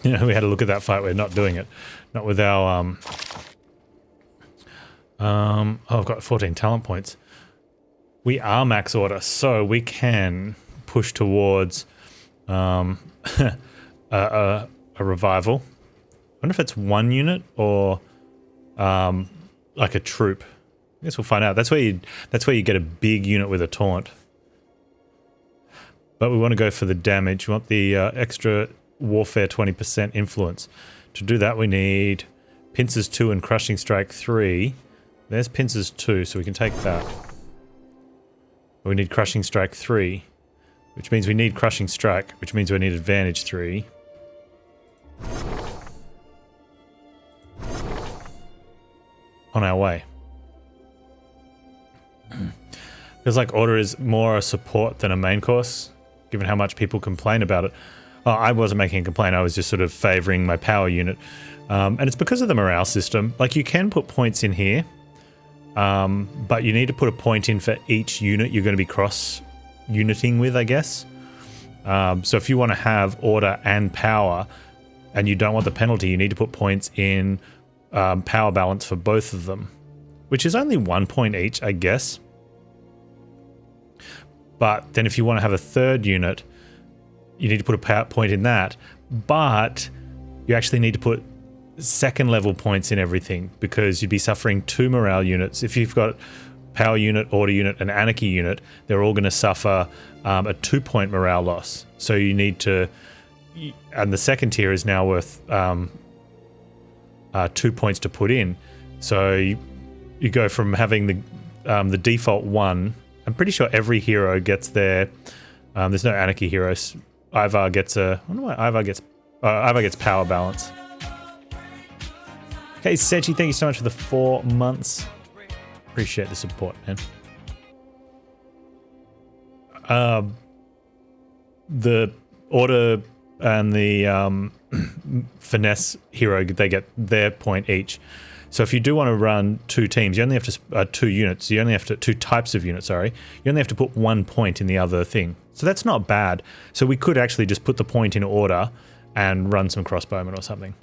You know, we had a look at that fight. We're not doing it. Not with our, oh, I've got 14 talent points. We are max order, so we can push towards a revival. I wonder if it's 1 unit or like a troop. I guess we'll find out. That's where you get a big unit with a taunt. But we want to go for the damage. We want the extra warfare 20% influence. To do that, we need pincers 2 and crushing strike 3. There's pincers 2, so we can take that. We need crushing strike 3, which means we need crushing strike, which means we need advantage 3. On our way. Feels like order is more a support than a main course, given how much people complain about it. Oh, I wasn't making a complaint, I was just sort of favouring my power unit. And it's because of the morale system. Like, you can put points in here, but you need to put a point in for each unit you're going to be cross-uniting with, I guess. So if you want to have order and power, and you don't want the penalty, you need to put points in power balance for both of them, which is only 1 point each, I guess. But then if you want to have a third unit, you need to put a power point in that, but you actually need to put second level points in everything, because you'd be suffering 2 morale units. If you've got power unit, order unit, and anarchy unit, they're all going to suffer a 2-point morale loss. So you need to, and the second tier is now worth 2 points to put in. So you go from having the default 1. I'm pretty sure every hero gets their. There's no anarchy heroes. Ivar gets a. I wonder why Ivar gets. Ivar gets power balance. Okay, Sechi, thank you so much for the 4 months. Appreciate the support, man. The order and the finesse hero, they get their point each. So if you do want to run 2 teams, you only have to 2 units. You only have to 2 types of units. Sorry, you only have to put 1 point in the other thing. So that's not bad. So we could actually just put the point in order and run some crossbowmen or something,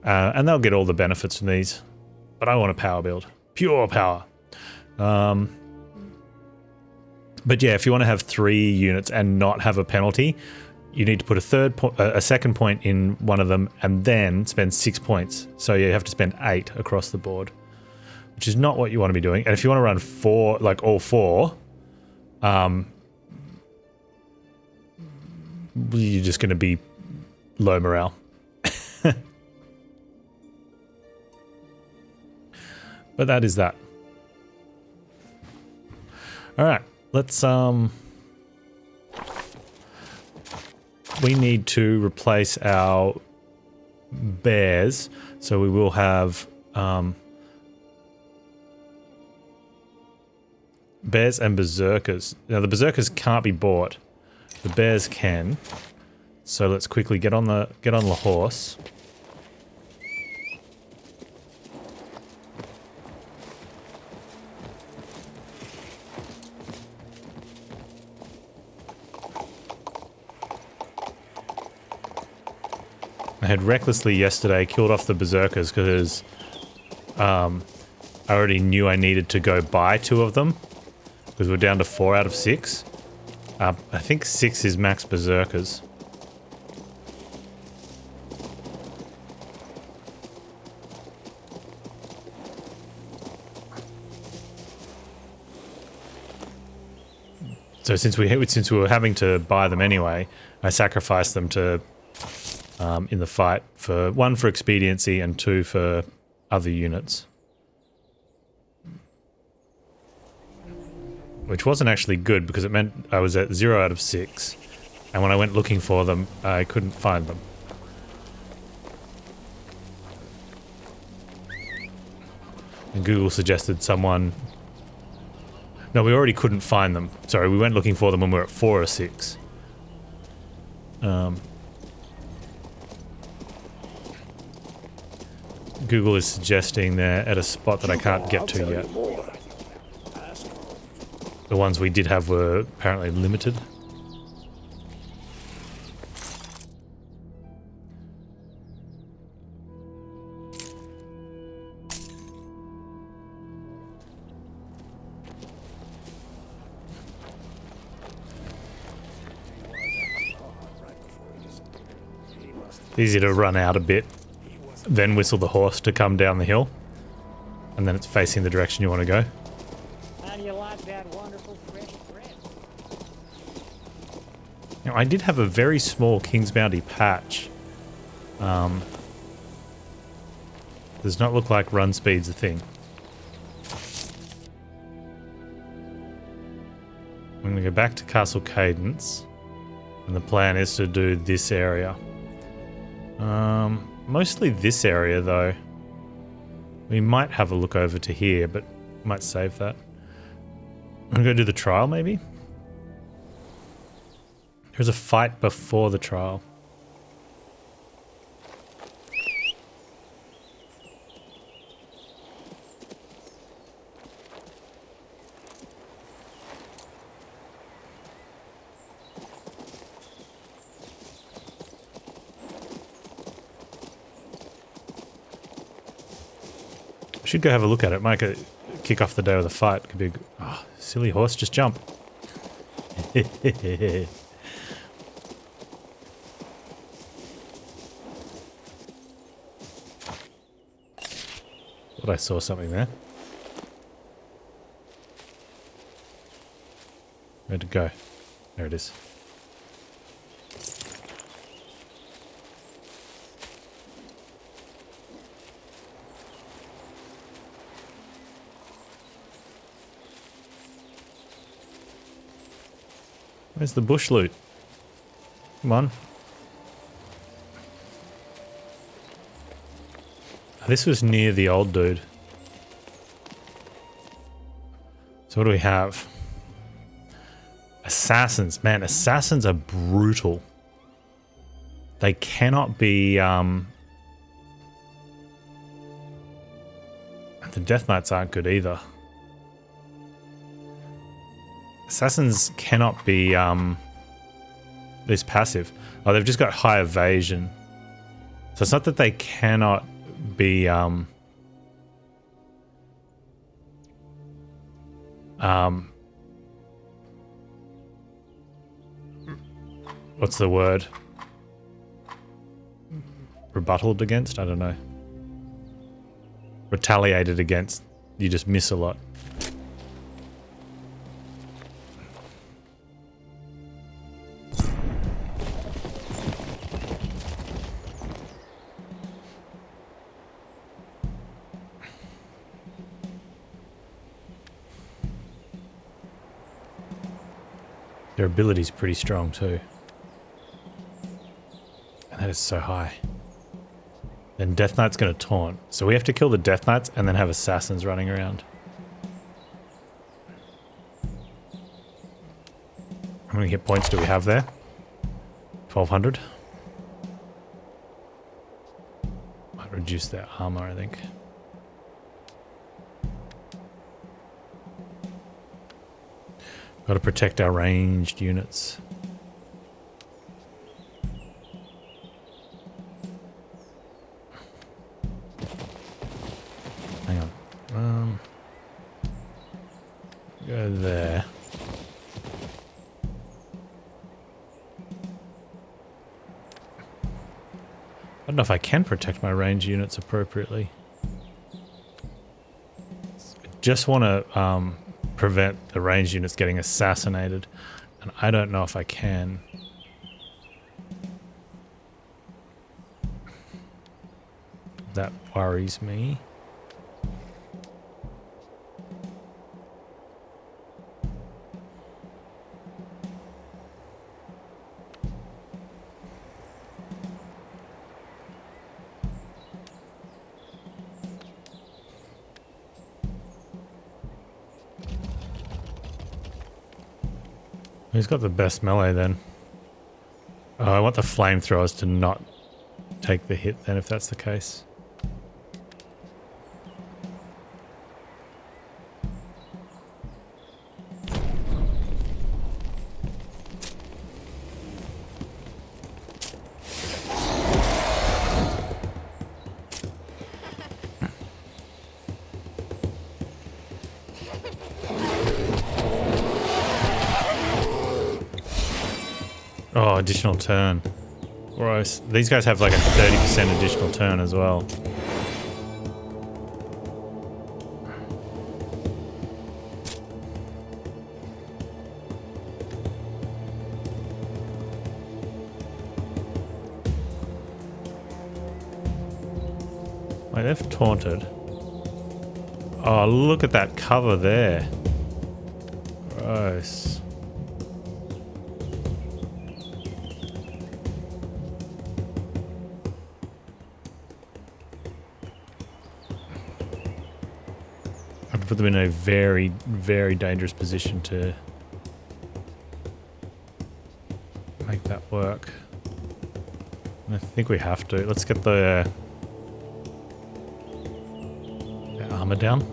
and they'll get all the benefits from these. But I want a power build, pure power. But yeah, if you want to have 3 units and not have a penalty, you need to put a second point in one of them and then spend 6 points. So you have to spend 8 across the board, which is not what you want to be doing. And if you want to run 4, like all 4, you're just going to be low morale. But that is that. All right, let's we need to replace our bears, so we will have bears and berserkers. Now the berserkers can't be bought, the bears can. So let's quickly get on the horse. I had recklessly yesterday killed off the berserkers because I already knew I needed to go buy 2 of them, because we're down to 4 out of 6. I think 6 is max berserkers. So since we were having to buy them anyway, I sacrificed them to in the fight, for 1 for expediency and 2 for other units. Which wasn't actually good, because it meant I was at 0 out of 6. And when I went looking for them, I couldn't find them. And Google suggested someone... No, we already couldn't find them. Sorry, we went looking for them when we were at 4 or 6. Google is suggesting they're at a spot that I can't get to yet. The ones we did have were apparently limited. Easy to run out a bit, then whistle the horse to come down the hill, and then it's facing the direction you want to go. How do you like that wonderful fresh bread? Now, I did have a very small King's Bounty patch. Does not look like run speed's a thing. I'm going to go back to Castle Cadence, and the plan is to do this area. Mostly this area, though. We might have a look over to here, but might save that. I'm going to go do the trial, maybe? There's a fight before the trial. Should go have a look at it. Might kick off the day with a fight. Could be a oh, silly horse, just jump. Thought I saw something there. Where'd it go? There it is. Where's the bush loot? Come on. This was near the old dude. So what do we have? Assassins. Man, assassins are brutal. They cannot be... The Death Knights aren't good either. Assassins cannot be this passive. Oh, they've just got high evasion. So it's not that they cannot be what's the word? Rebutted against? I don't know. Retaliated against. You just miss a lot. Their ability's pretty strong too. And that is so high. Then Death Knight's going to taunt. So we have to kill the Death Knights and then have assassins running around. How many hit points do we have there? 1200. Might reduce their armor, I think. Got to protect our ranged units. Hang on. Go there. I don't know if I can protect my ranged units appropriately. I just want to prevent the ranged units getting assassinated, and I don't know if I can. That worries me. Who's got the best melee then? Oh, I want the flamethrowers to not take the hit then, if that's the case. Oh, additional turn. Gross. These guys have like a 30% additional turn as well. Wait, they've taunted. Oh, look at that cover there. Gross. I'd put them in a very, very dangerous position to make that work. And I think we have to. Let's get the armor down.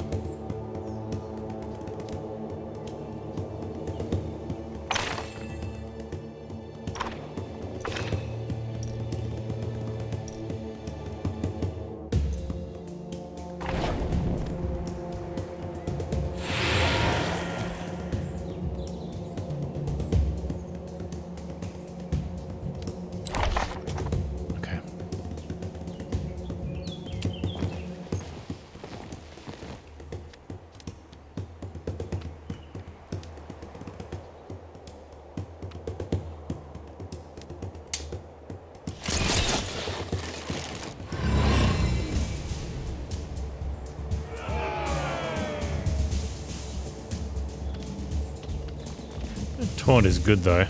Taunt is good though.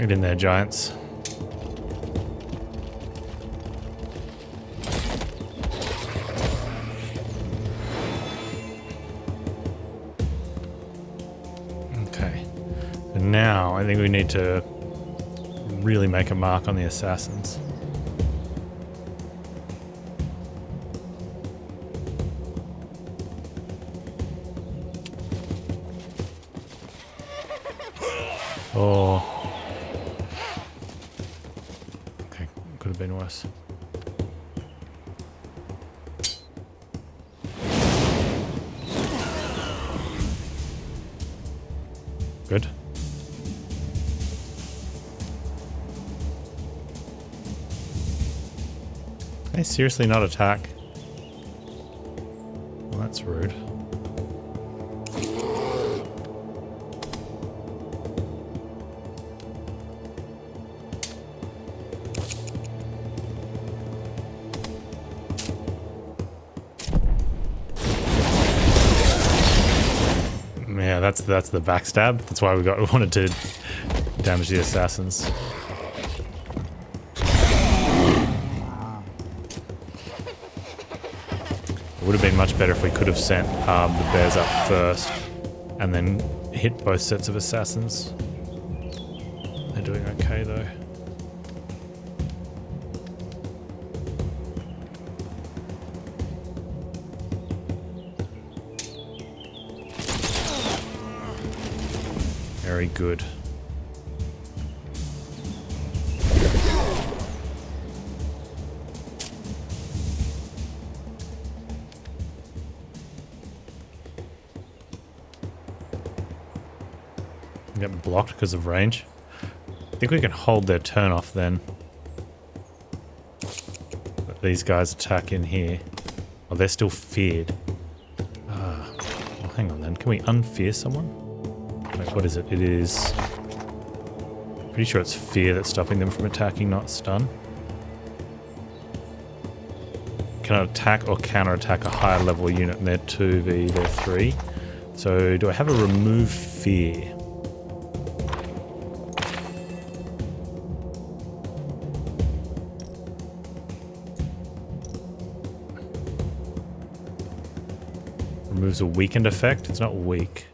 Get in there, giants. Okay. And now I think we need to really make a mark on the assassins. Oh. Okay, could have been worse. Good. Can I seriously not attack? Well, that's rude. Yeah, that's the backstab. That's why we wanted to damage the assassins. It would have been much better if we could have sent the bears up first and then hit both sets of assassins. They're doing okay though. Very good. Get blocked because of range. I think we can hold their turn off then. But these guys attack in here. Oh, they're still feared. Well, hang on then. Can we unfear someone? Wait, what is it? It is... Pretty sure it's fear that's stopping them from attacking, not stun. Cannot attack or counter-attack a higher level unit, and they're 2v, they're 3. So, do I have a remove fear? Removes a weakened effect? It's not weak.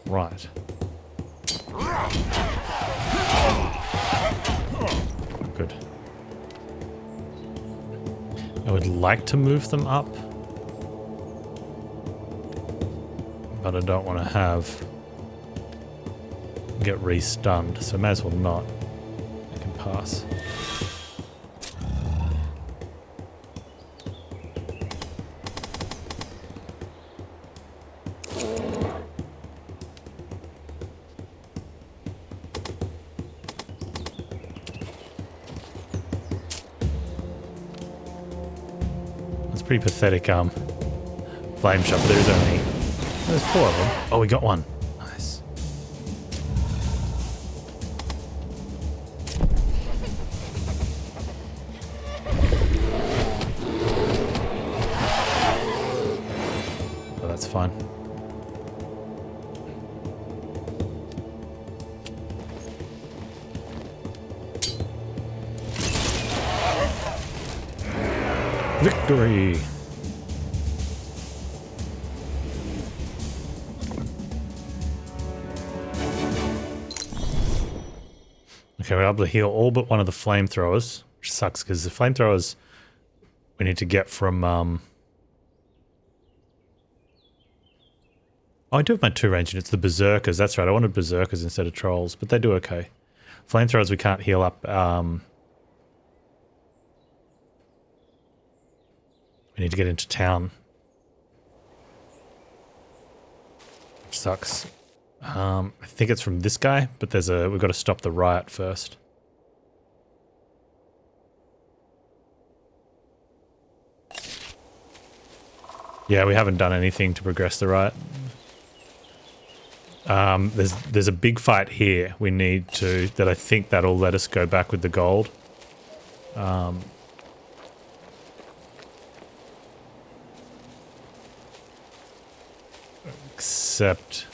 Right. Good. I would like to move them up, but I don't want to get re-stunned, so may as well not. pass. It's pretty pathetic, flame shot, but there's 4 of them. Oh, we got one. Nice. Oh, that's fine. Victory! Okay, we're able to heal all but one of the flamethrowers, which sucks because the flamethrowers we need to get from. Oh, I do have my 2 range units, the berserkers. That's right, I wanted berserkers instead of trolls, but they do okay. Flamethrowers we can't heal up. We need to get into town, which sucks. I think it's from this guy, but we've got to stop the riot first. Yeah, we haven't done anything to progress the riot. There's a big fight here we need to, that I think that'll let us go back with the gold. Except,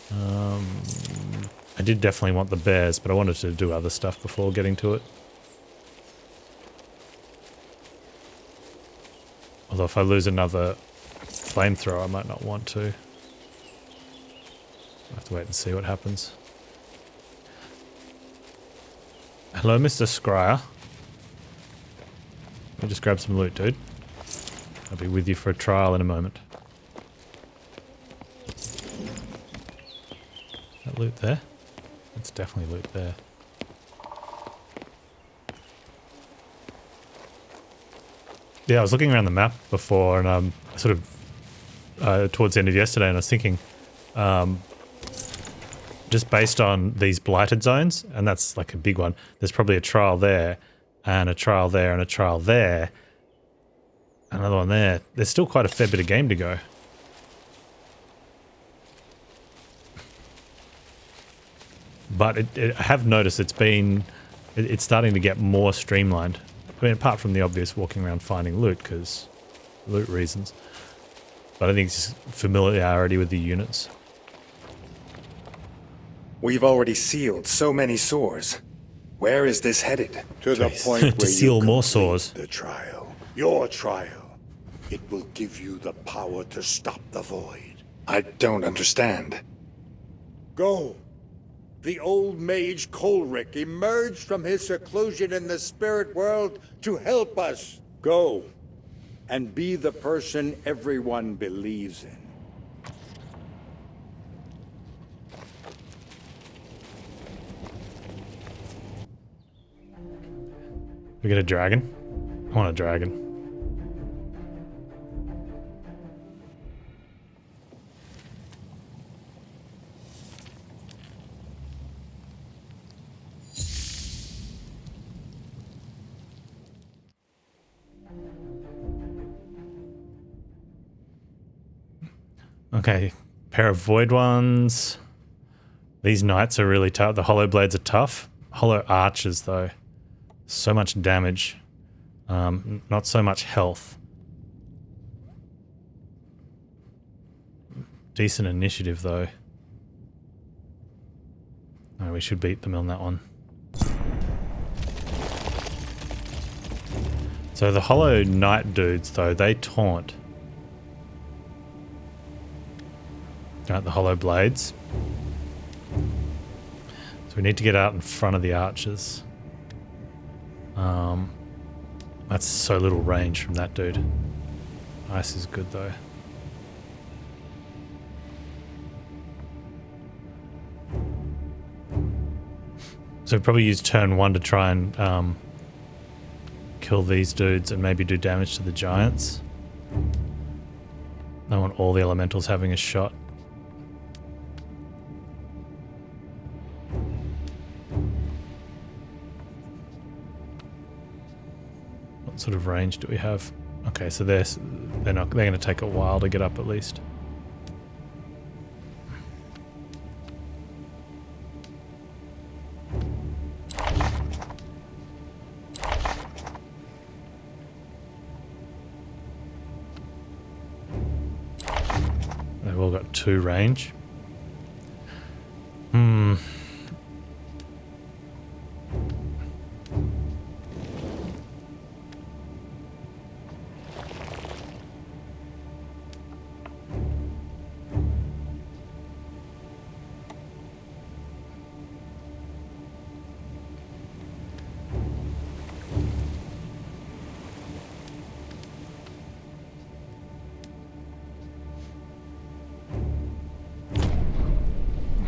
I did definitely want the bears, but I wanted to do other stuff before getting to it. Although if I lose another flamethrower, I might not want to. I'll have to wait and see what happens. Hello, Mr. Scryer. Let me just grab some loot, dude. I'll be with you for a trial in a moment. That loot there? That's definitely loot there. Yeah, I was looking around the map before and sort of towards the end of yesterday, and I was thinking, just based on these blighted zones, and that's like a big one, there's probably a trial there, and a trial there, and a trial there, another one there. There's still quite a fair bit of game to go. But I have noticed it's starting to get more streamlined. I mean, apart from the obvious walking around finding loot, because loot reasons. But I think it's just familiarity with the units. We've already sealed so many sores. Where is this headed? To the point where To seal you more complete sores. the trial. Your trial. It will give you the power to stop the void. I don't understand. Go. The old mage Kolric emerged from his seclusion in the spirit world to help us. Go. And be the person everyone believes in. We get a dragon? I want a dragon. Okay, pair of void ones. These knights are really tough. The hollow blades are tough. Hollow archers, though. So much damage. Not so much health. Decent initiative, though. Oh, we should beat them on that one. So the hollow knight dudes, though, they taunt. Right, the hollow blades. So we need to get out in front of the archers. That's so little range from that dude. Ice is good though. So probably use turn 1 to try and kill these dudes and maybe do damage to the giants. I want all the elementals having a shot. What sort of range do we have? Okay, so they're going to take a while to get up at least. They've all got 2 range.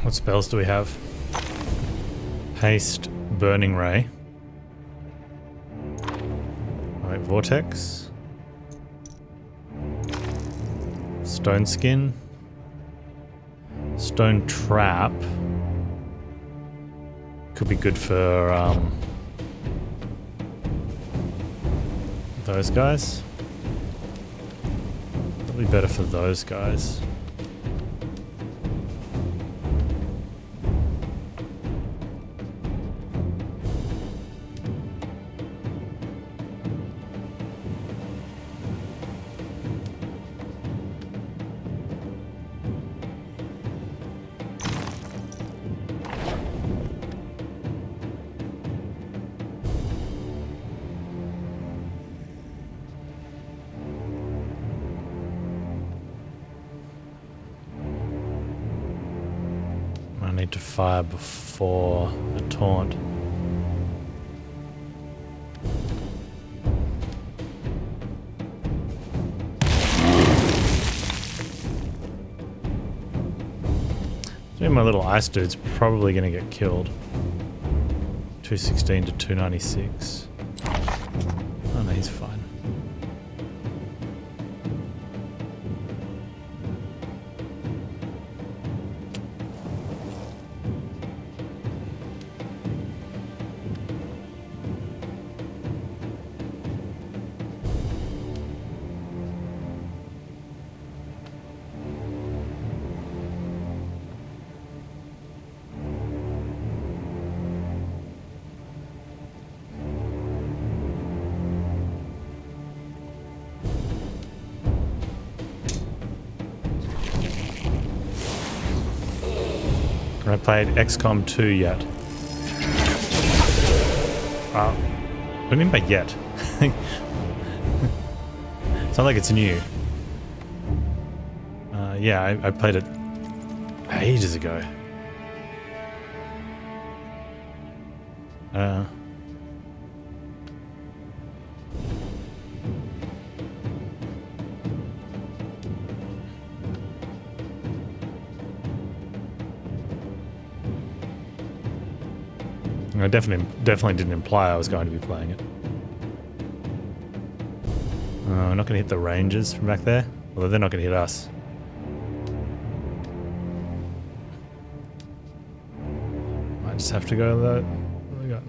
What spells do we have? Haste, Burning Ray. Alright, Vortex. Stone Skin. Stone Trap. Could be good for those guys. Probably better for those guys. I need to fire before the taunt. So my little ice dude's probably going to get killed. 216 to 296. Oh no, he's fine. I played XCOM 2 yet. What do you mean by yet? It's not like it's new. Yeah, I played it ages ago. I definitely didn't imply I was going to be playing it. I'm not going to hit the rangers from back there, although they're not going to hit us. Might just have to go that. What do we got?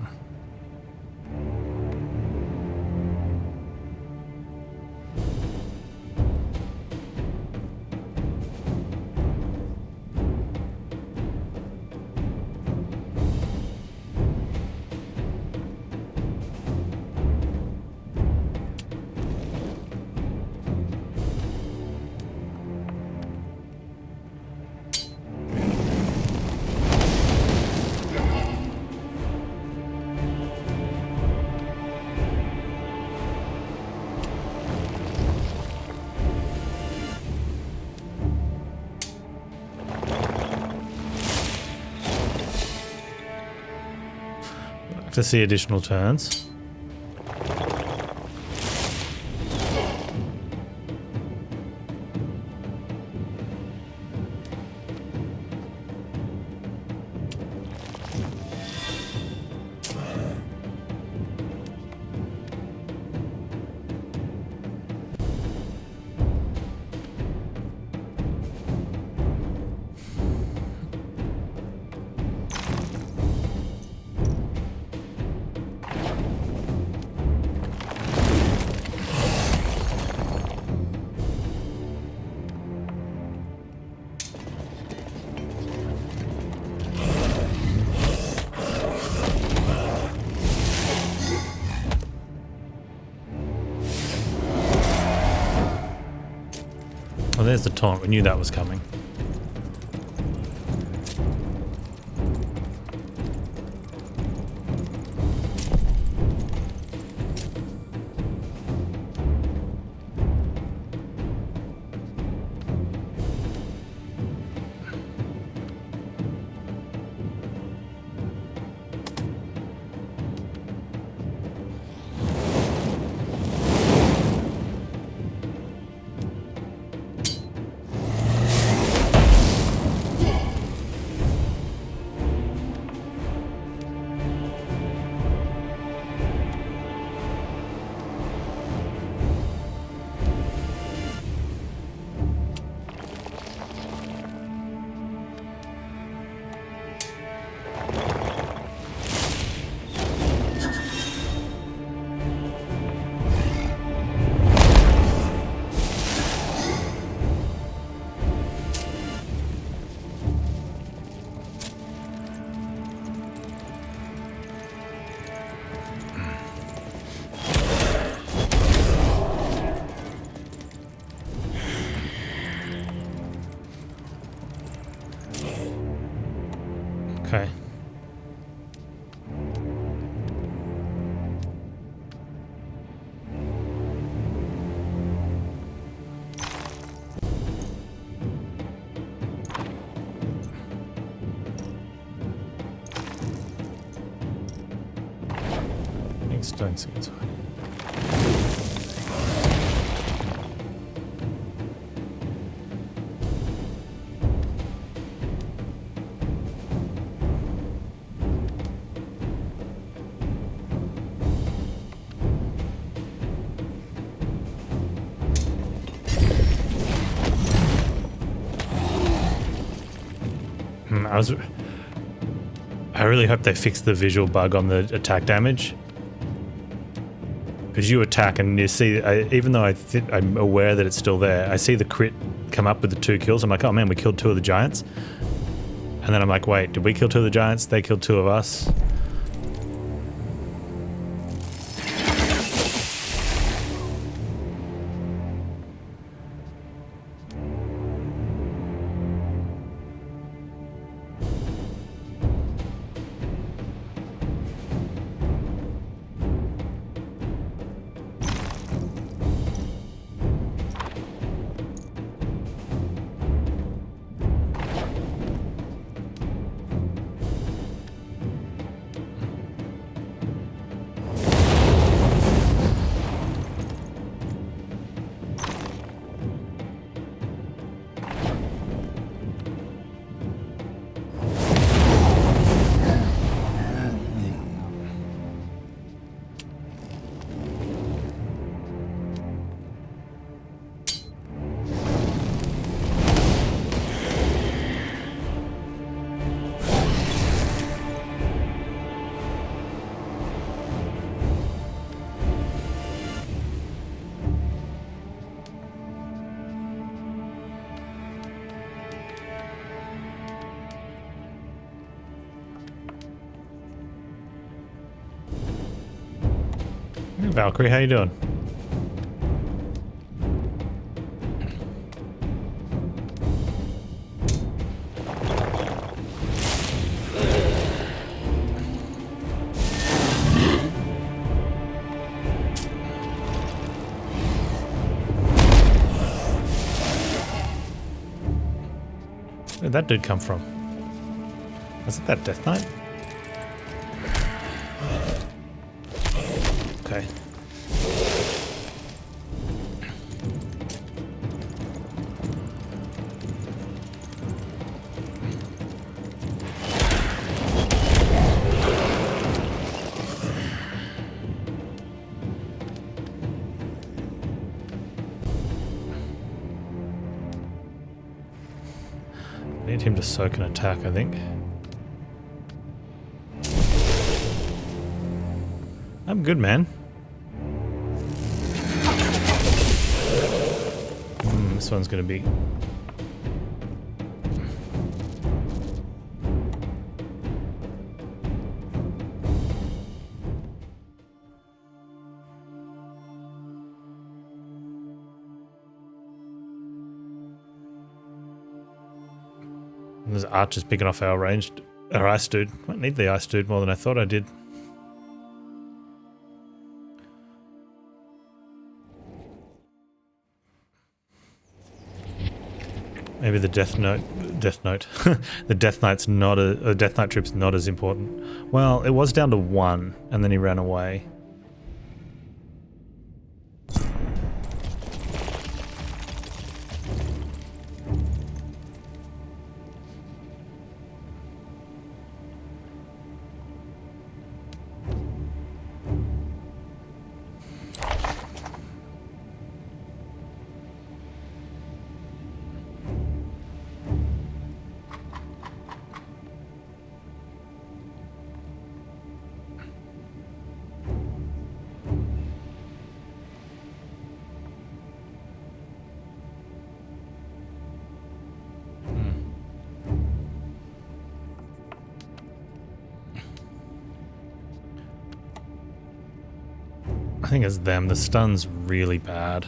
To see additional turns. there's the taunt. We knew that was coming. Okay. Don't see inside. I really hope they fix the visual bug on the attack damage. Because you attack and you see, even though I'm aware that it's still there, I see the crit come up with the 2 kills. I'm like, oh man, we killed 2 of the giants. And then I'm like, wait, did we kill 2 of the giants? They killed 2 of us. Hey, Valkyrie, how you doing? Where did that dude come from? Was it that Death Knight? Okay. I need him to soak an attack, I think. I'm good, man. This one's gonna be... And there's archers picking off our ice dude. I need the ice dude more than I thought I did. Maybe the Death Knight, the Death Knight trip's not as important. Well, it was down to 1, and then he ran away. I think it's them. The stun's really bad.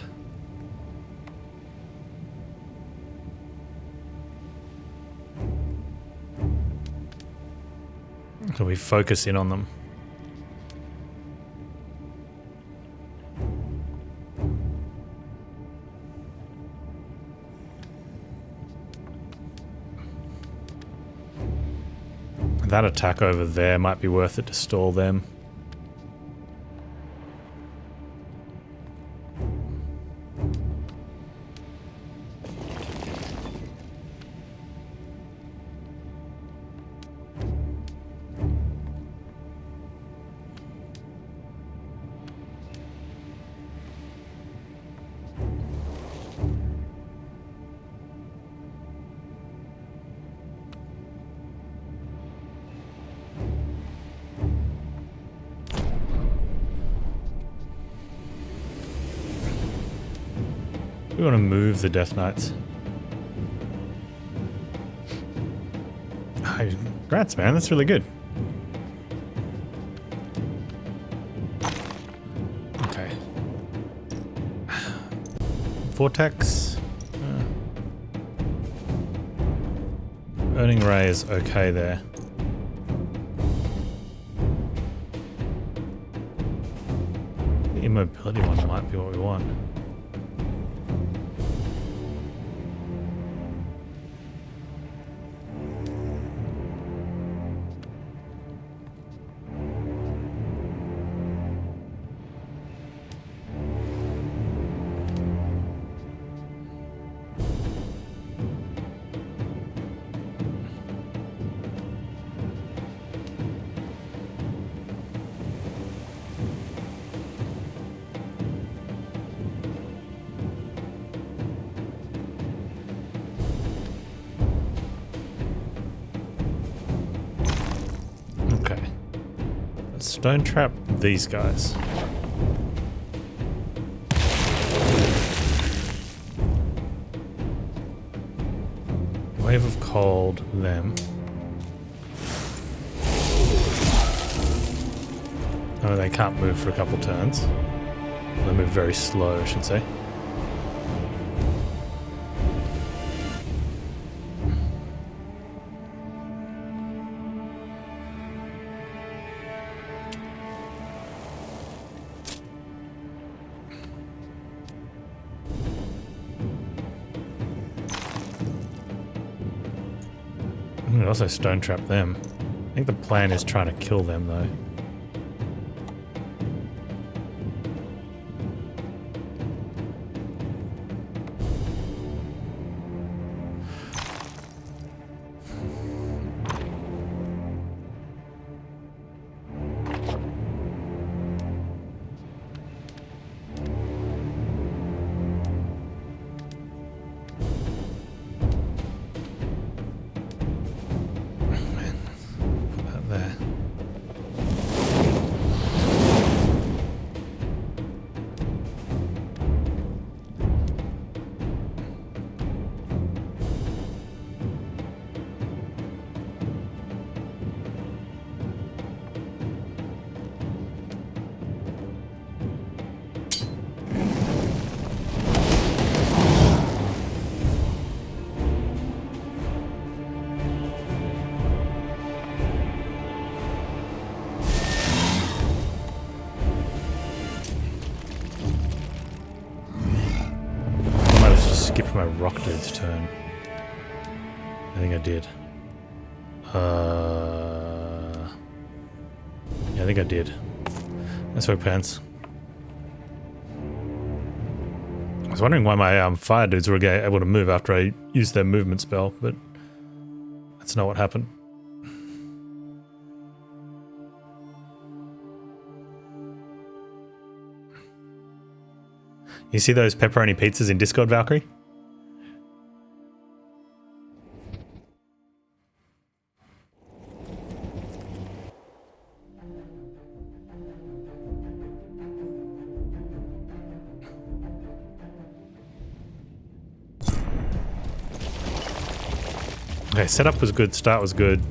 So we focus in on them. That attack over there might be worth it to stall them. We want to move the Death Knights. Congrats, man. That's really good. Okay. Vortex. Burning Ray is okay there. The immobility one might be what we want. Stone trap these guys. Wave of cold them. Oh, they can't move for a couple turns. They move very slow, I should say. We can also stone trap them. I think the plan is trying to kill them though. Rock Dude's turn. I think I did. Yeah, I think I did. Let's work, Panz. I was wondering why my fire dudes were able to move after I used their movement spell, but that's not what happened. You see those pepperoni pizzas in Discord, Valkyrie? Okay, setup was good, start was good.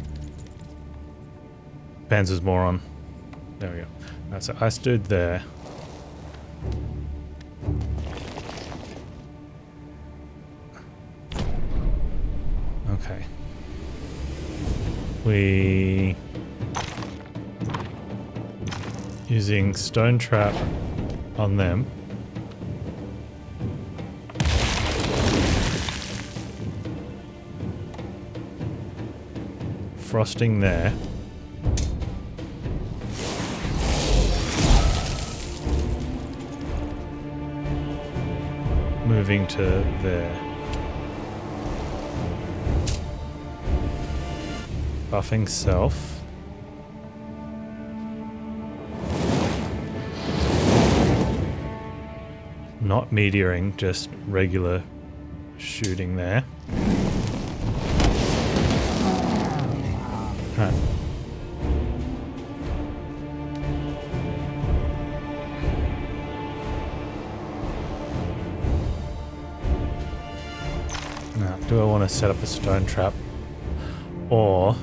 Panz was more on. There we go. Alright, so I stood there. Okay. We using stone trap on them. Frosting there. Moving to there. Buffing self. Not meteoring, just regular shooting there. Right. Now, do I want to set up a stone trap? Or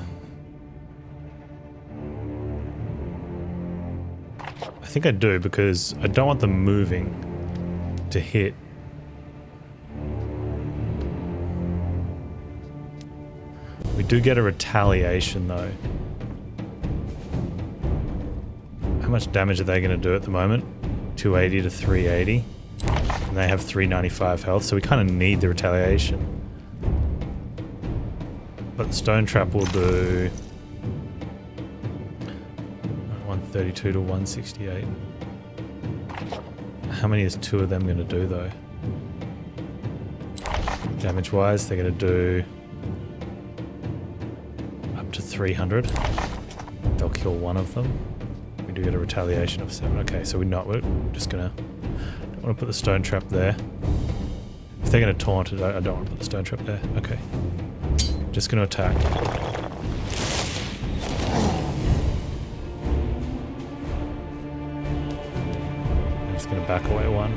I think I do, because I don't want them moving to hit. We do get a retaliation though. How much damage are they going to do at the moment? 280 to 380. And they have 395 health, so we kind of need the retaliation. But the stone trap will do 132 to 168. How many is two of them going to do though? Damage wise, they're going to do up to 300. They'll kill one of them. We do get a retaliation of 7. Okay, so we're just going to... Don't want to put the stone trap there. If they're going to taunt it, I don't want to put the stone trap there. Okay. Just going to attack. I'm just going to back away one.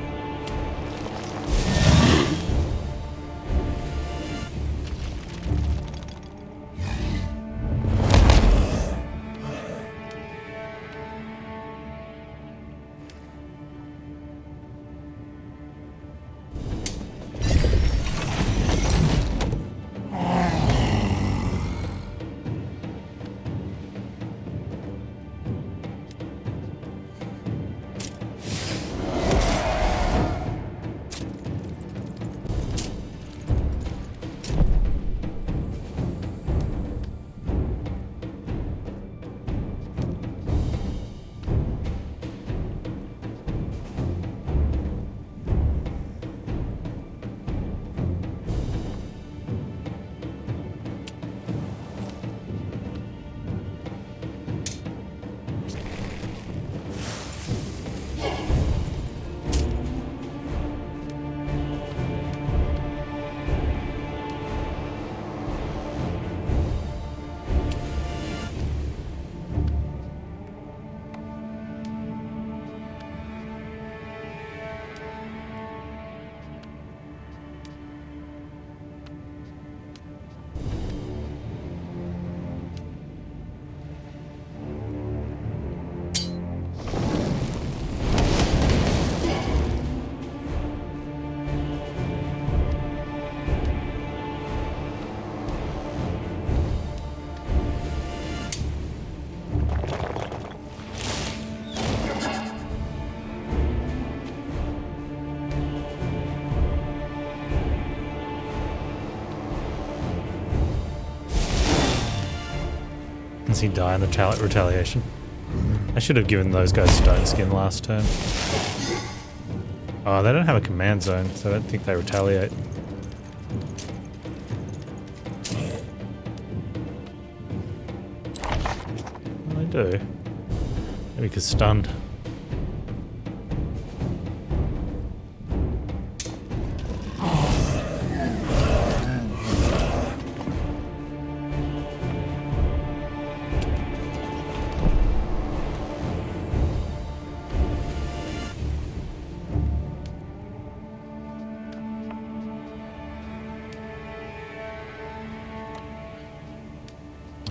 Does he die in the retaliation? I should have given those guys stone skin last turn. Oh, they don't have a command zone, so I don't think they retaliate. Well, they do. Maybe because stunned.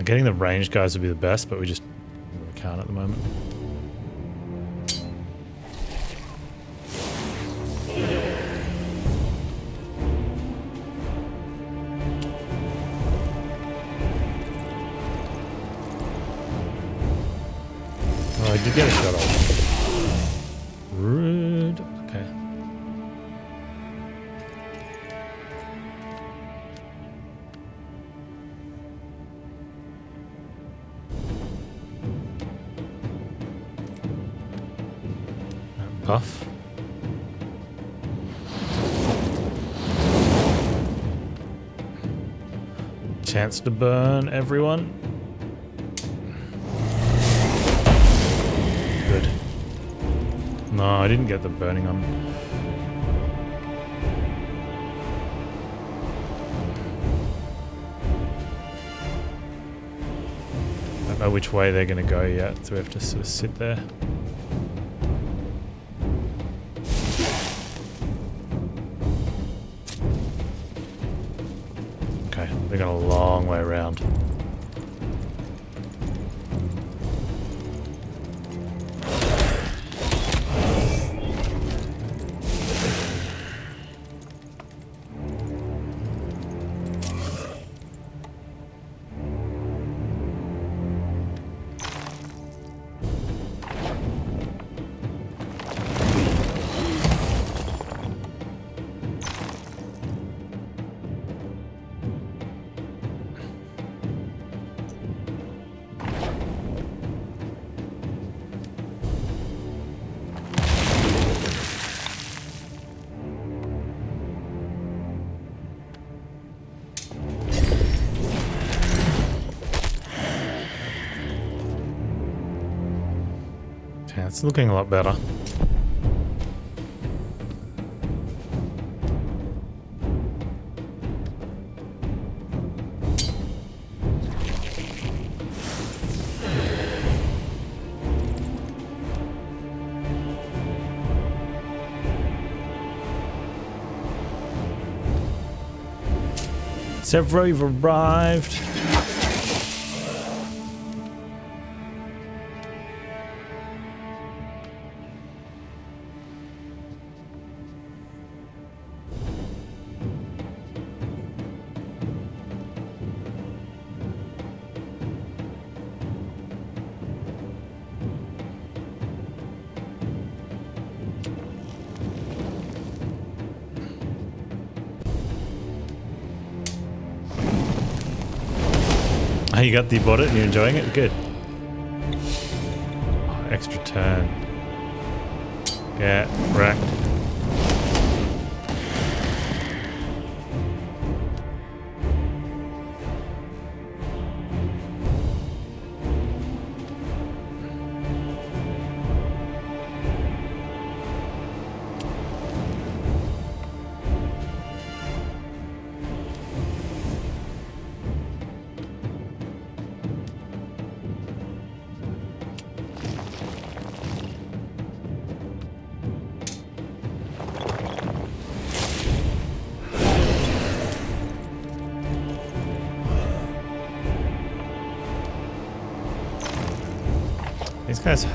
Getting the ranged guys would be the best, but we can't at the moment. Oh, I did get a shot off. Rude. Okay. Buff. Chance to burn everyone. Good. No, I didn't get the burning on. I don't know which way they're going to go yet, so we have to sort of sit there. They're going a long way around. Yeah, it's looking a lot better. Several have arrived. Oh, you bought it and you're enjoying it? Good. Oh, extra turn. Get wrecked. These guys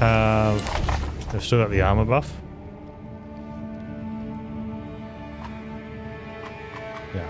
they've still got the armor buff. Yeah.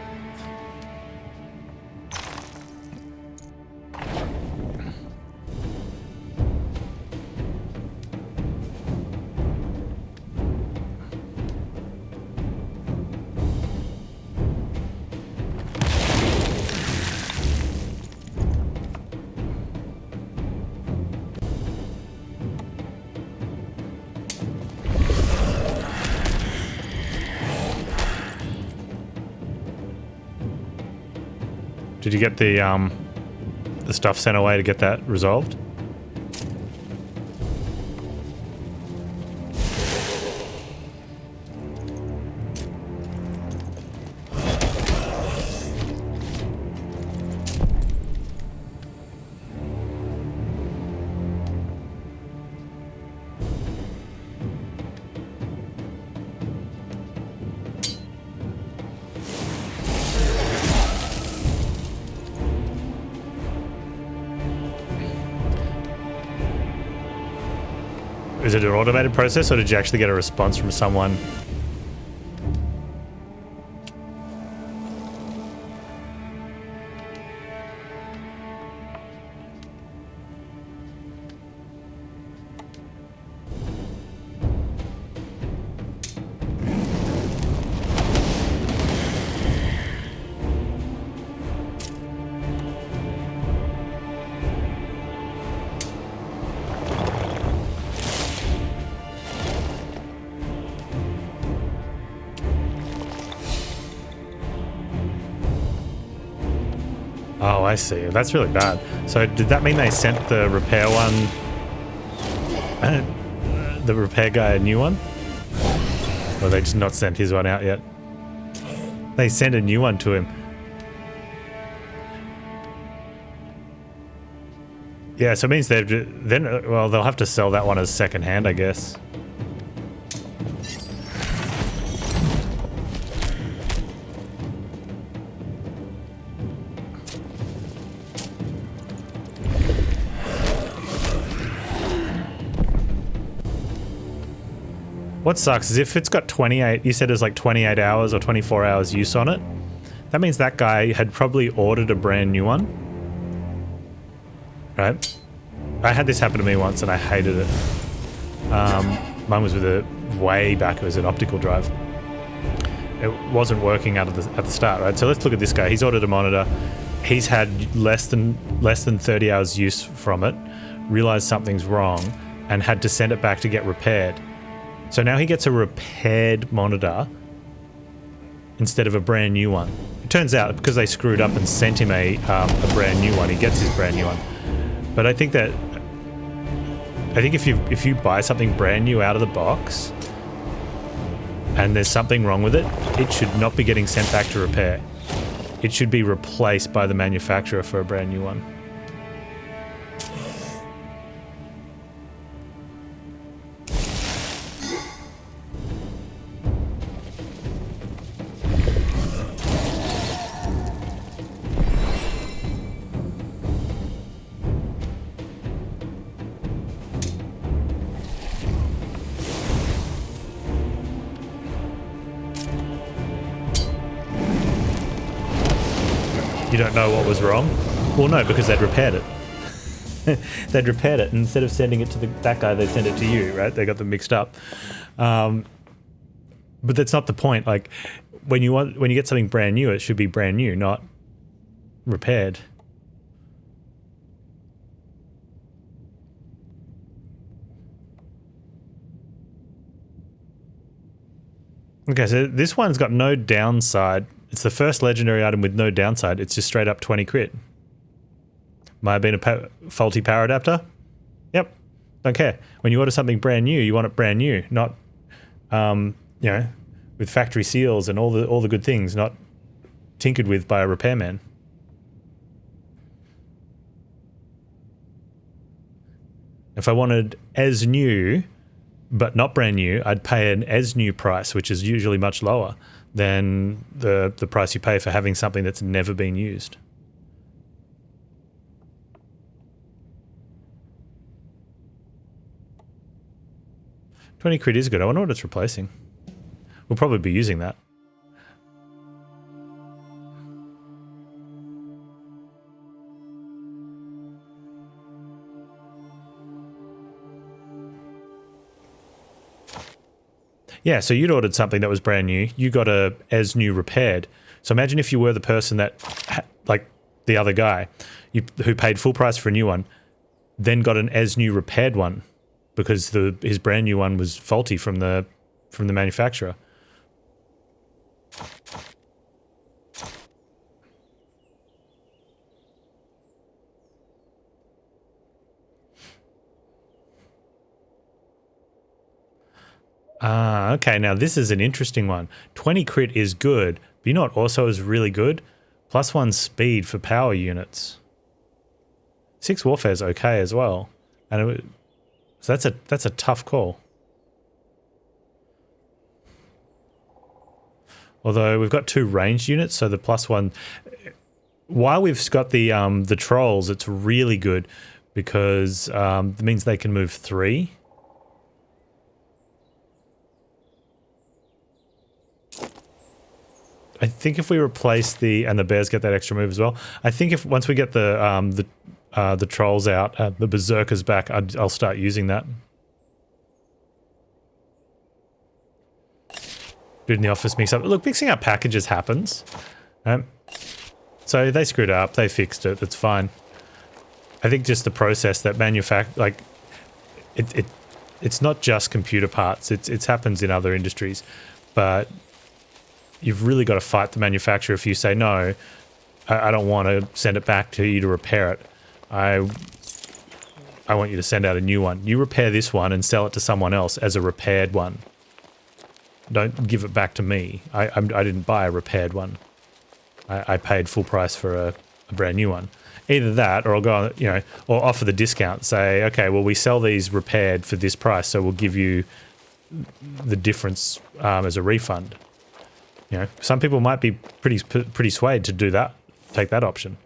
Did you get the stuff sent away to get that resolved? Is it an automated process, or did you actually get a response from someone? Oh, I see. That's really bad. So did that mean they sent the repair one, the repair guy, a new one? Or they just not sent his one out yet? They sent a new one to him. Yeah, so it means well, they'll have to sell that one as second hand, I guess. What sucks is if it's got 28, you said there's like 28 hours or 24 hours use on it, that means that guy had probably ordered a brand new one. Right? I had this happen to me once and I hated it. Mine was with way back, it was an optical drive. It wasn't working at the start, right? So let's look at this guy. He's ordered a monitor. He's had less than 30 hours use from it, realized something's wrong, and had to send it back to get repaired. So now he gets a repaired monitor instead of a brand new one. It turns out because they screwed up and sent him a brand new one, he gets his brand new one. But I think if you buy something brand new out of the box and there's something wrong with it, it should not be getting sent back to repair. It should be replaced by the manufacturer for a brand new one. You don't know what was wrong? Well, no, because they'd repaired it. They'd repaired it, and instead of sending it to that guy, they sent it to you, right? They got them mixed up. But that's not the point. Like, when you get something brand new, it should be brand new, not repaired. Okay, so this one's got no downside. It's the first legendary item with no downside. It's just straight up 20 crit. Might have been a faulty power adapter. Yep. Don't care. When you order something brand new, you want it brand new, not, with factory seals and all the good things, not tinkered with by a repairman. If I wanted as new, but not brand new, I'd pay an as new price, which is usually much lower than the price you pay for having something that's never been used. $20 crit is good. I wonder what it's replacing. We'll probably be using that. Yeah, so you'd ordered something that was brand new. You got a as new repaired. So imagine if you were the person that, like the other guy, who paid full price for a new one, then got an as new repaired one because his brand new one was faulty from the manufacturer. Ah, okay. Now this is an interesting one. 20 crit is good, but you know what also is really good? +1 speed for power units. 6 warfare is okay as well, and so that's a tough call. Although we've got 2 ranged units, so the +1. While we've got the trolls, it's really good because it means they can move 3. I think if we replace and the bears get that extra move as well. I think if once we get the trolls out, the berserkers back, I'll start using that. Dude in the office mix up. Look, mixing up packages happens. So they screwed up. They fixed it. It's fine. I think just the process that it's not just computer parts. It happens in other industries, but you've really got to fight the manufacturer if you say, no, I don't want to send it back to you to repair it. I want you to send out a new one. You repair this one and sell it to someone else as a repaired one. Don't give it back to me. I didn't buy a repaired one. I paid full price for a brand new one. Either that, or I'll go on, or offer the discount. Say, okay, well, we sell these repaired for this price, so we'll give you the difference as a refund. Some people might be pretty swayed to do that, take that option.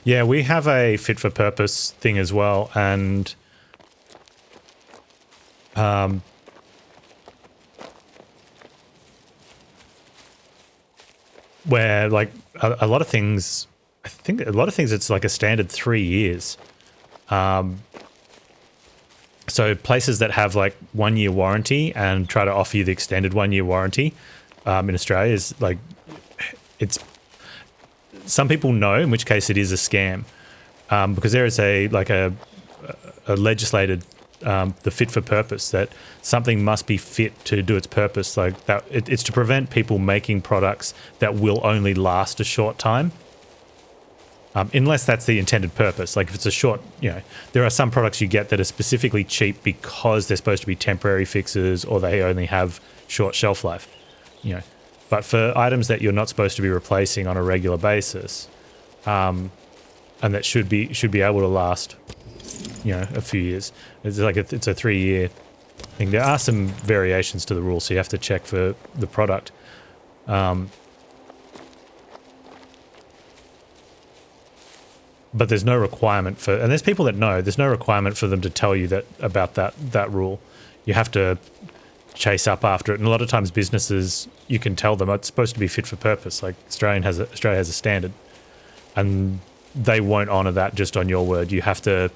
Yeah, we have a fit for purpose thing as well, and where like a lot of things, I think a lot of things it's like a standard 3 years. So places that have like 1 year warranty and try to offer you the extended 1 year warranty in Australia is like, it's, some people know, in which case it is a scam, because there is a legislated the fit for purpose that something must be fit to do its purpose. Like that, it's to prevent people making products that will only last a short time, unless that's the intended purpose. Like if it's a short, there are some products you get that are specifically cheap because they're supposed to be temporary fixes or they only have short shelf life, But for items that you're not supposed to be replacing on a regular basis, and that should be able to last, a few years. It's like it's a 3 year thing. There are some variations to the rule, so you have to check for the product. But there's no requirement for, and there's people that know, there's no requirement for them to tell you about that rule. You have to chase up after it, and a lot of times businesses, you can tell them it's supposed to be fit for purpose. Like Australia has a standard, and they won't honour that just on your word. You have to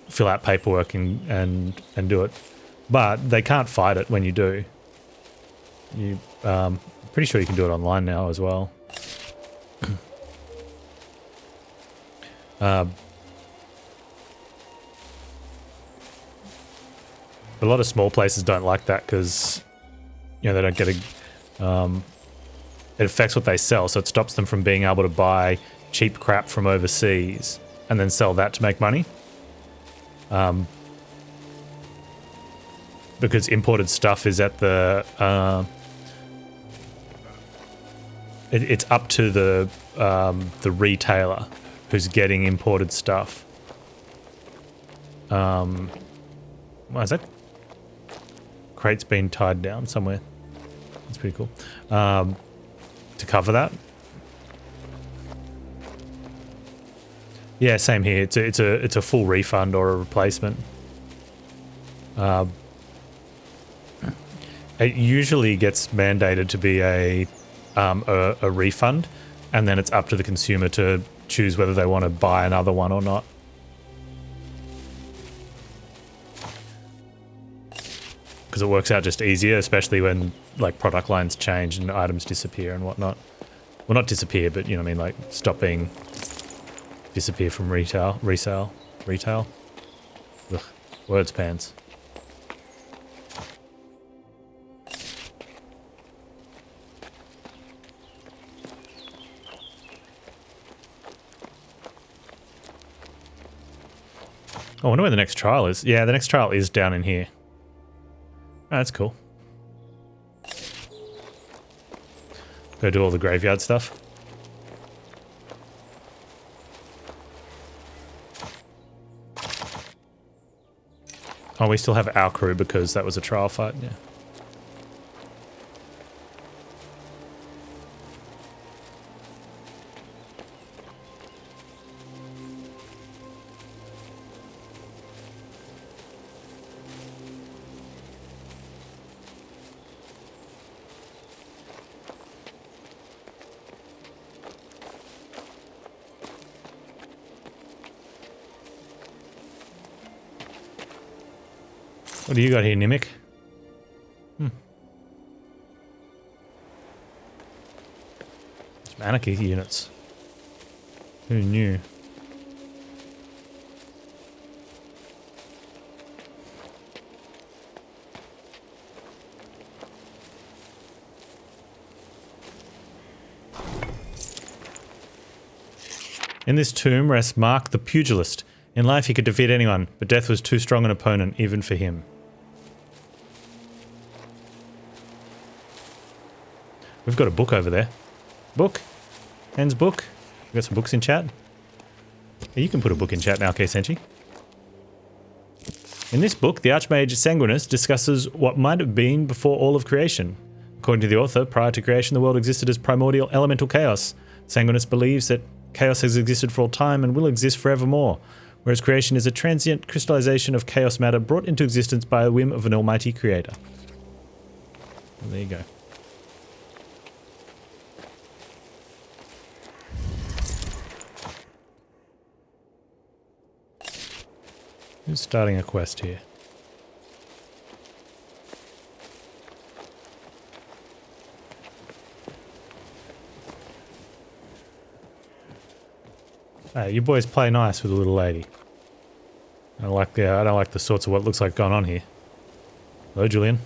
fill out paperwork and do it, but they can't fight it when you do. You pretty sure you can do it online now as well. A lot of small places don't like that because, they don't get it affects what they sell, so it stops them from being able to buy cheap crap from overseas and then sell that to make money. Because imported stuff is at the, it's up to the retailer who's getting imported stuff. Why is that? Crate's been tied down somewhere. That's pretty cool. To cover that. Yeah, same here. It's a full refund or a replacement. It usually gets mandated to be a refund, and then it's up to the consumer to choose whether they want to buy another one or not. Because it works out just easier, especially when like product lines change and items disappear and whatnot. Well, not disappear, but like stop being Disappear from retail. Retail. Ugh. Words, Panz. Oh, I wonder where the next trial is. Yeah, the next trial is down in here. Oh, that's cool. Go do all the graveyard stuff. Oh, we still have our crew because that was a trial fight, yeah. What do you got here, Nimic? Some anarchy units. Who knew? In this tomb rests Mark the Pugilist. In life he could defeat anyone, but death was too strong an opponent even for him. We've got a book over there. Book? Hen's book? We got some books in chat? Yeah, you can put a book in chat now, Senchi. In this book, the Archmage Sanguinus discusses what might have been before all of creation. According to the author, prior to creation, the world existed as primordial elemental chaos. Sanguinus believes that chaos has existed for all time and will exist forevermore, whereas creation is a transient crystallization of chaos matter brought into existence by a whim of an almighty creator. Well, there you go. Who's starting a quest here? Hey, you boys play nice with a little lady. I don't like the sorts of what looks like going on here. Hello, Julian.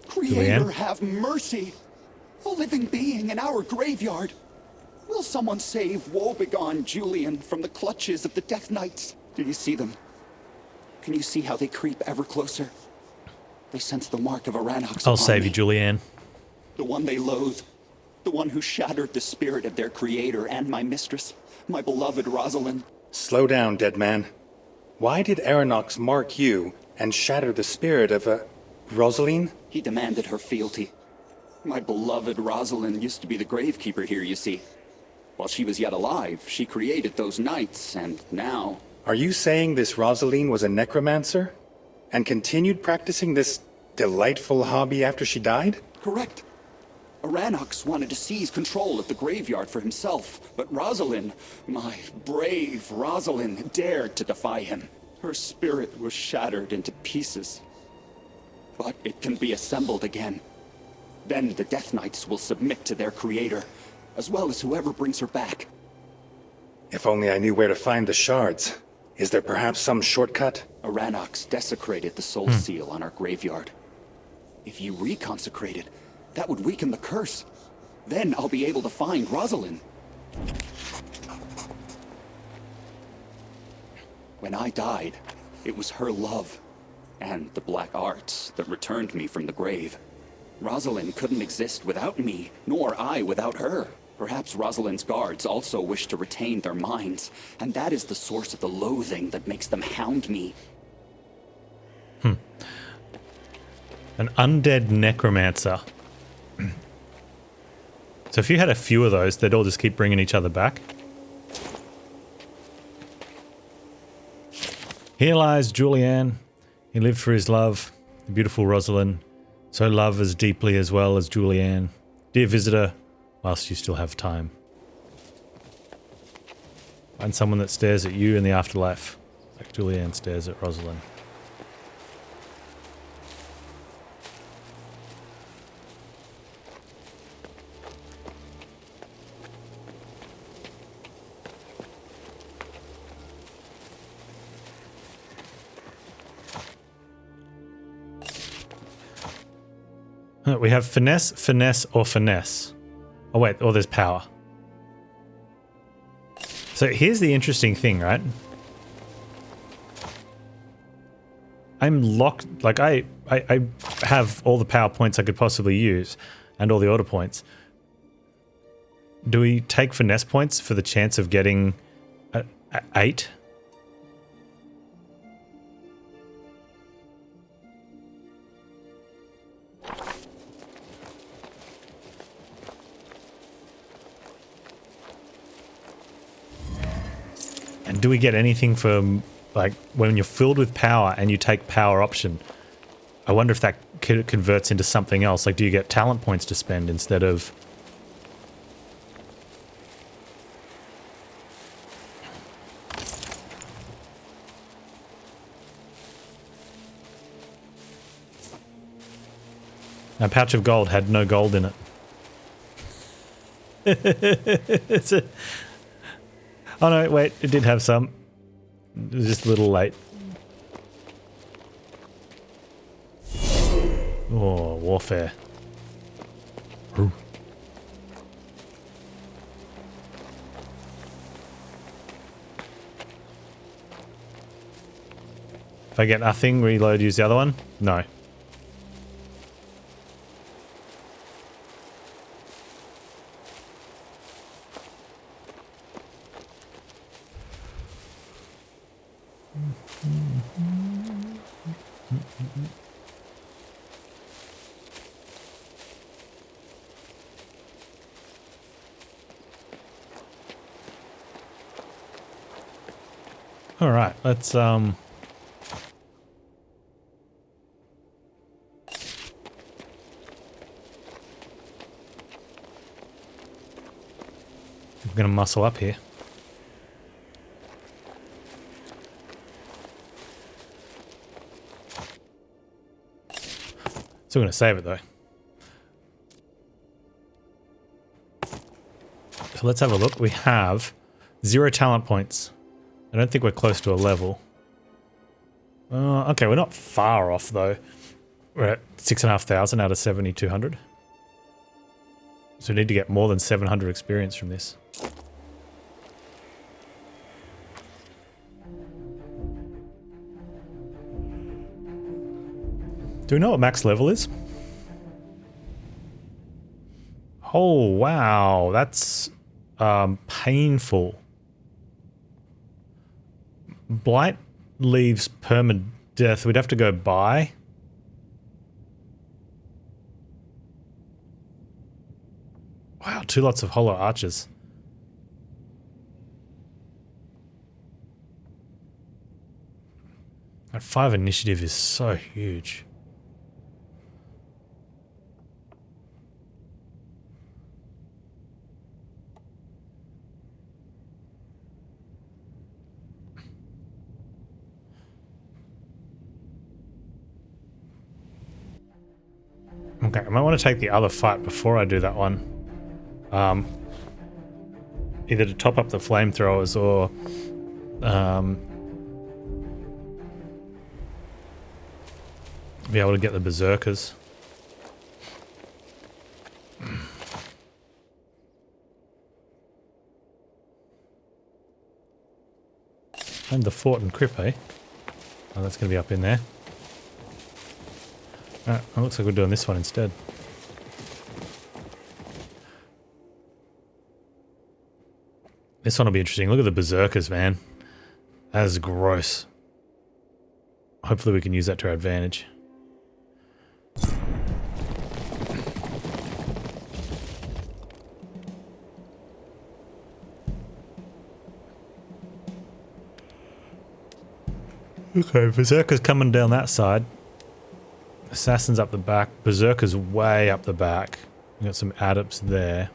Creator, Julianne? have mercy! A living being in our graveyard! Will someone save woebegone Julian from the clutches of the Death Knights? Do you see them? Can you see how they creep ever closer? They sense the mark of Aranox. I'll save you, Julianne. The one they loathe. The one who shattered the spirit of their creator and my mistress, my beloved Rosalind. Slow down, dead man. Why did Aranox mark you and shatter the spirit of Rosaline? He demanded her fealty. My beloved Rosalind used to be the gravekeeper here, you see. While she was yet alive, she created those knights, and now... Are you saying this Rosaline was a necromancer? And continued practicing this delightful hobby after she died? Correct. Aranox wanted to seize control of the graveyard for himself, but Rosalind, my brave Rosalind, dared to defy him. Her spirit was shattered into pieces. But it can be assembled again. Then the Death Knights will submit to their creator, as well as whoever brings her back. If only I knew where to find the shards. Is there perhaps some shortcut? Aranox desecrated the soul seal on our graveyard. If you reconsecrate it, that would weaken the curse. Then I'll be able to find Rosalind. When I died, it was her love and the black arts that returned me from the grave. Rosalind couldn't exist without me, nor I without her. Perhaps Rosalind's guards also wish to retain their minds, and that is the source of the loathing that makes them hound me. An undead necromancer. So if you had a few of those, they'd all just keep bringing each other back. Here lies Julianne. He lived for his love, the beautiful Rosalind. So love as deeply as well as Julianne. Dear visitor, whilst you still have time, find someone that stares at you in the afterlife, like Julianne stares at Rosalind. We have finesse, finesse, or finesse. Oh wait, or there's power. So here's the interesting thing, right? I'm locked, like I have all the power points I could possibly use and all the order points. Do we take finesse points for the chance of getting 8? And do we get anything from, like, when you're filled with power and you take power option? I wonder if that converts into something else. Like, do you get talent points to spend instead of... A pouch of gold had no gold in it. Oh no, wait, it did have some. It was just a little late. Oh, warfare. Ooh. If I get nothing, reload, use the other one? No. All right, let's we're gonna muscle up here. Still gonna save it though. So let's have a look. We have 0 talent points. I don't think we're close to a level. Okay, we're not far off though. We're at 6,500 out of 7,200. So we need to get more than 700 experience from this. Do we know what max level is? Oh wow, that's painful. Blight leaves permadeath. We'd have to go buy. Wow, 2 lots of hollow arches. That 5 initiative is so huge. Okay, I might want to take the other fight before I do that one. Either to top up the flamethrowers or be able to get the berserkers. And the fort and crypt, eh? Oh, that's going to be up in there. It looks like we're doing this one instead. This one will be interesting. Look at the berserkers, man. That is gross. Hopefully we can use that to our advantage. Okay, berserkers coming down that side. Assassins up the back. Berserkers way up the back. We got some adepts there.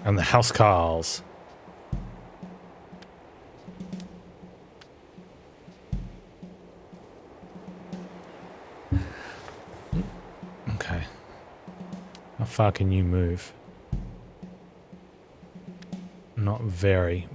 And the housecarls. Okay. How far can you move? Not very.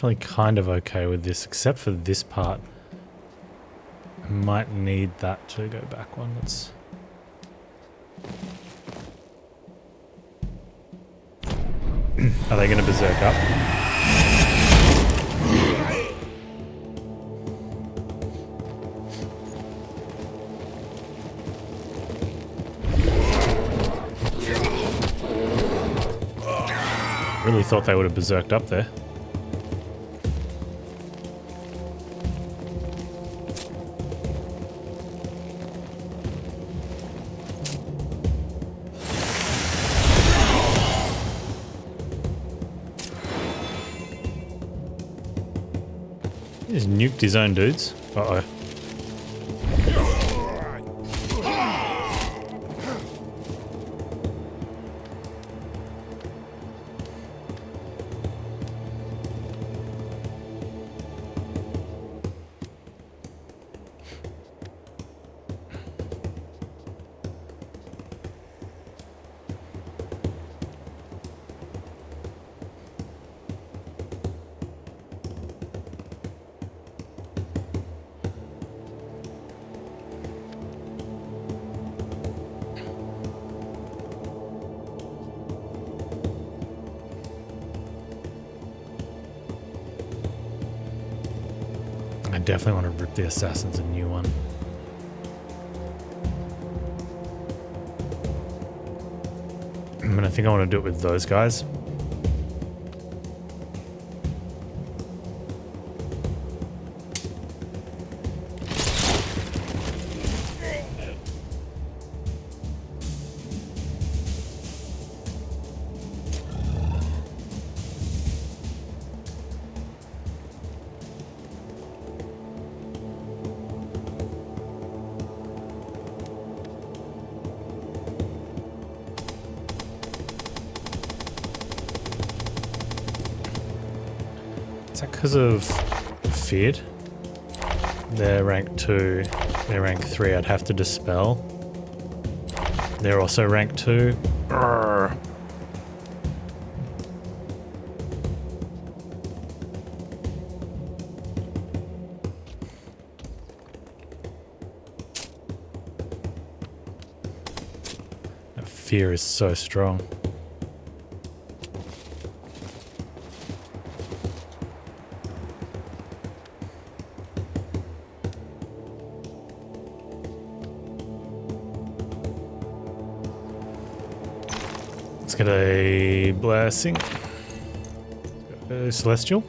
actually kind of okay with this, except for this part. I might need that to go back one. Let's... Are they going to berserk up? Really thought they would have berserked up there. He just nuked his own dudes. Uh-oh. I definitely want to rip the assassins a new one. I think I want to do it with those guys. Is that because of feared? They're rank 2, they're rank 3, I'd have to dispel. They're also rank 2. Urgh. That fear is so strong. Let's get a blessing. Celestial.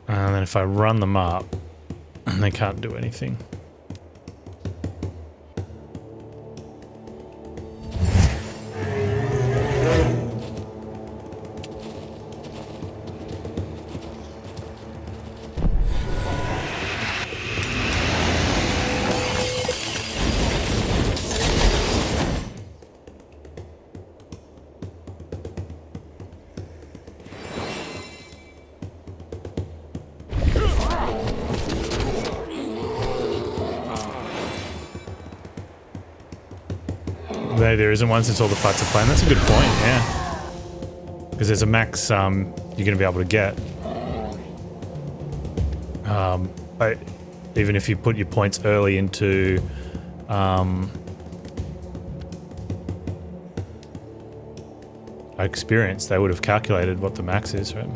And then if I run them up, they can't do anything. There isn't one since all the fights are playing. That's a good point, yeah. Because there's a max you're going to be able to get. Even if you put your points early into experience, they would have calculated what the max is, right?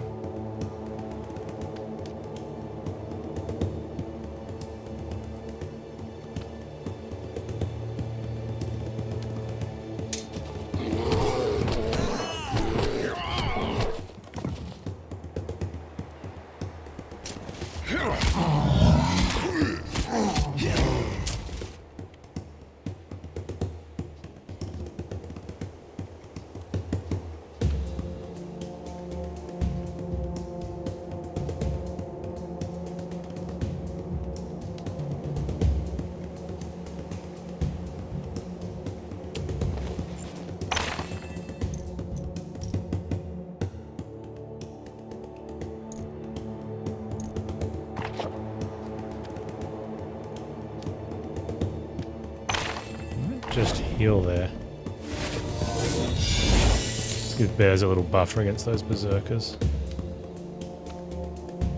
just heal there. Let's give bears a little buffer against those berserkers.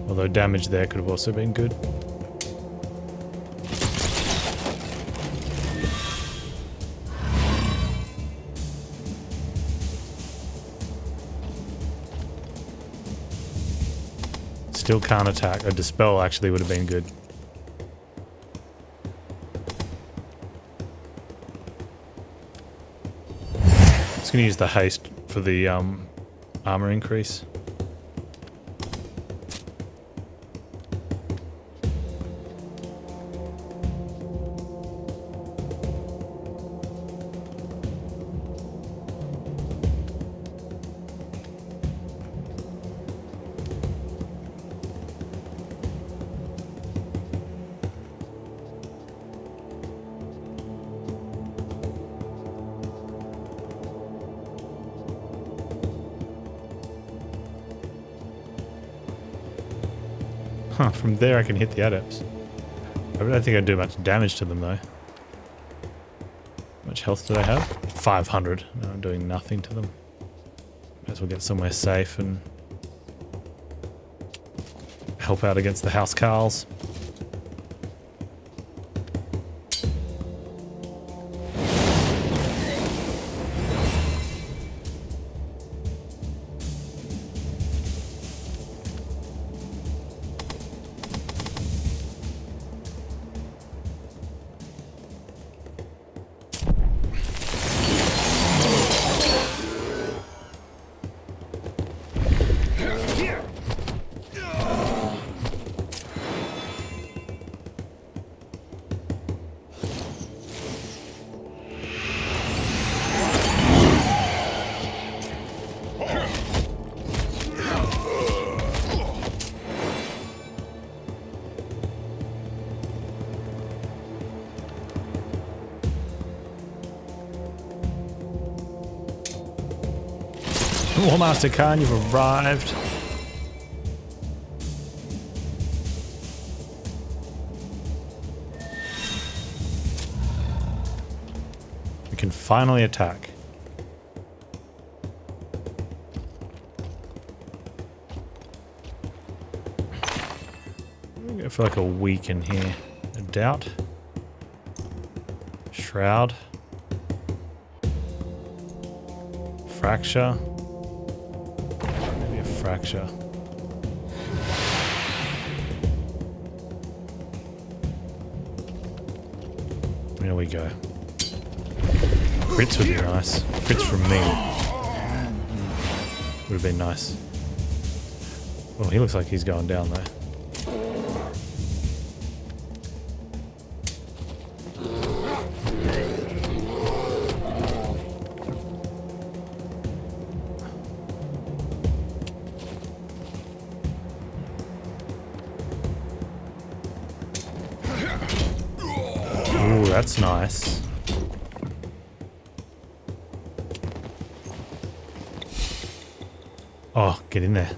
Although damage there could have also been good. Still can't attack. A dispel actually would have been good. Just gonna use the haste for the armor increase. Huh, from there I can hit the adepts. I don't think I'd do much damage to them though. How much health do they have? 500. No, I'm doing nothing to them. Might as well get somewhere safe and help out against the house Carls. War Master Khan, you've arrived. We can finally attack. I feel like a weak in here. A doubt. Shroud. Fracture. Fracture. There we go. Crits would be nice. Crits from me. Would have been nice. Oh, he looks like he's going down though. That's nice. Oh, get in there.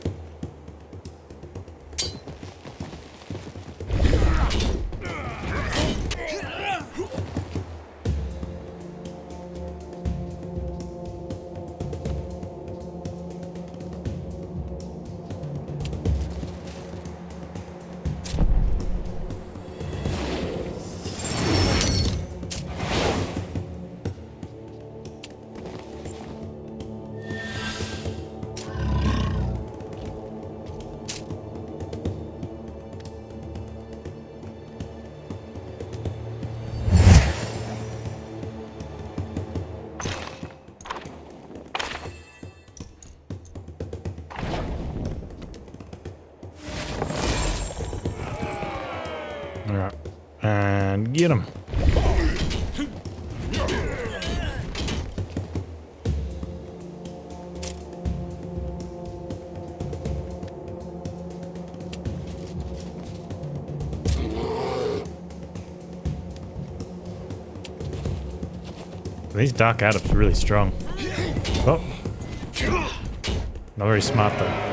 Alright. And get him. These dark adepts are really strong. Oh. Not very smart though.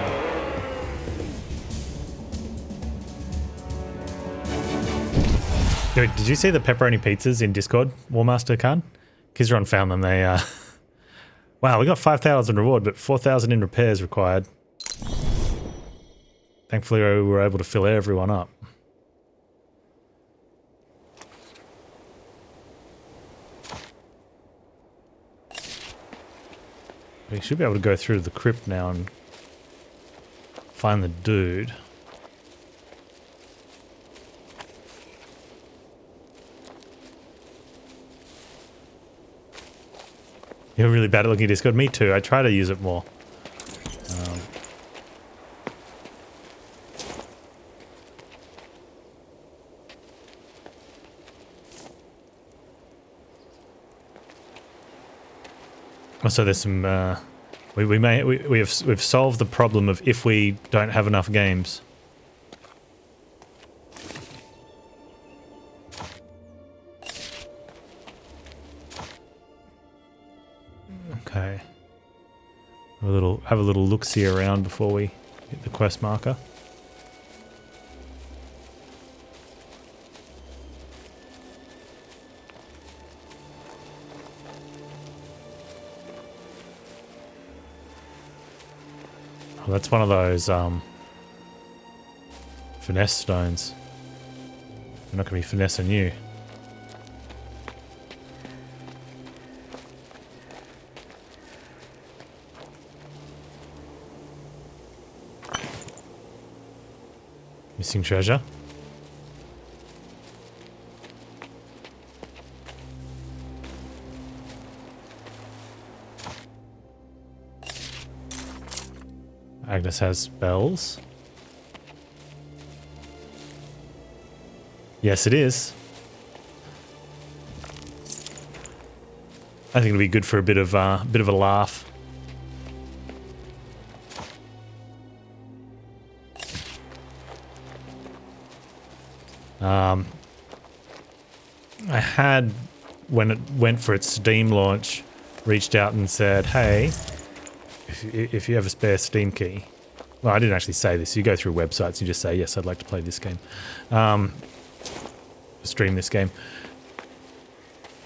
Dude, did you see the pepperoni pizzas in Discord, War Master Khan? Kizron found them. They, wow, we got 5,000 reward, but 4,000 in repairs required. Thankfully, we were able to fill everyone up. We should be able to go through the crypt now and find the dude. You're really bad at looking at Discord. Me too. I try to use it more. Also, there's some. We've solved the problem of if we don't have enough games. Okay. Have a little look-see around before we hit the quest marker. Oh, that's one of those finesse stones. I'm not going to be finessing you. Missing treasure. Agnes has spells. Yes, it is. I think it'll be good for a bit of a laugh. I had, when it went for its Steam launch, reached out and said, hey, if you have a spare Steam key. Well, I didn't actually say this. You go through websites and you just say, yes, I'd like to play this game. Stream this game.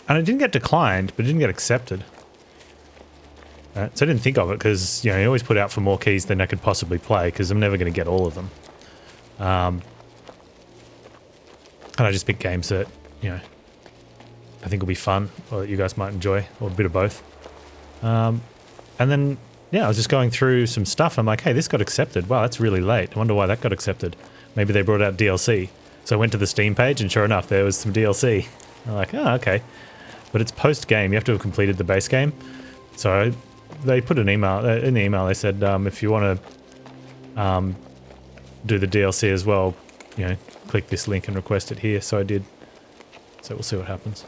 And it didn't get declined, but it didn't get accepted. So I didn't think of it because, you know, you always put out for more keys than I could possibly play because I'm never going to get all of them. And I just picked games that, you know, I think will be fun or that you guys might enjoy, or a bit of both. And then, yeah, I was just going through some stuff. I'm like, hey, this got accepted. Wow, that's really late. I wonder why that got accepted. Maybe they brought out DLC. So I went to the Steam page and sure enough, there was some DLC. I'm like, oh, okay. But it's post-game. You have to have completed the base game. So they put an email, in the email they said, if you want to do the DLC as well, you know, click this link and request it here. So I did. So we'll see what happens.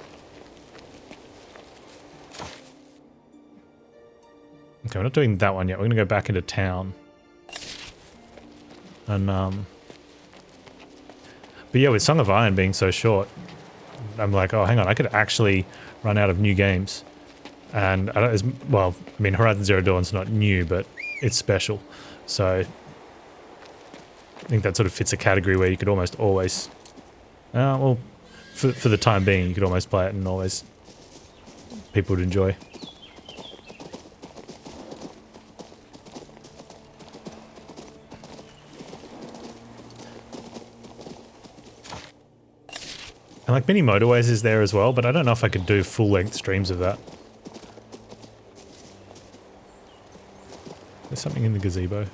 Okay, we're not doing that one yet. We're going to go back into town. And, but yeah, with Song of Iron being so short, I'm like, oh, hang on, I could actually run out of new games. And, well, I mean, Horizon Zero Dawn's not new, but it's special. So, I think that sort of fits a category where you could almost always, well, for the time being, you could almost play it and always people would enjoy. And like Mini Motorways is there as well, but I don't know if I could do full-length streams of that. There's something in the gazebo.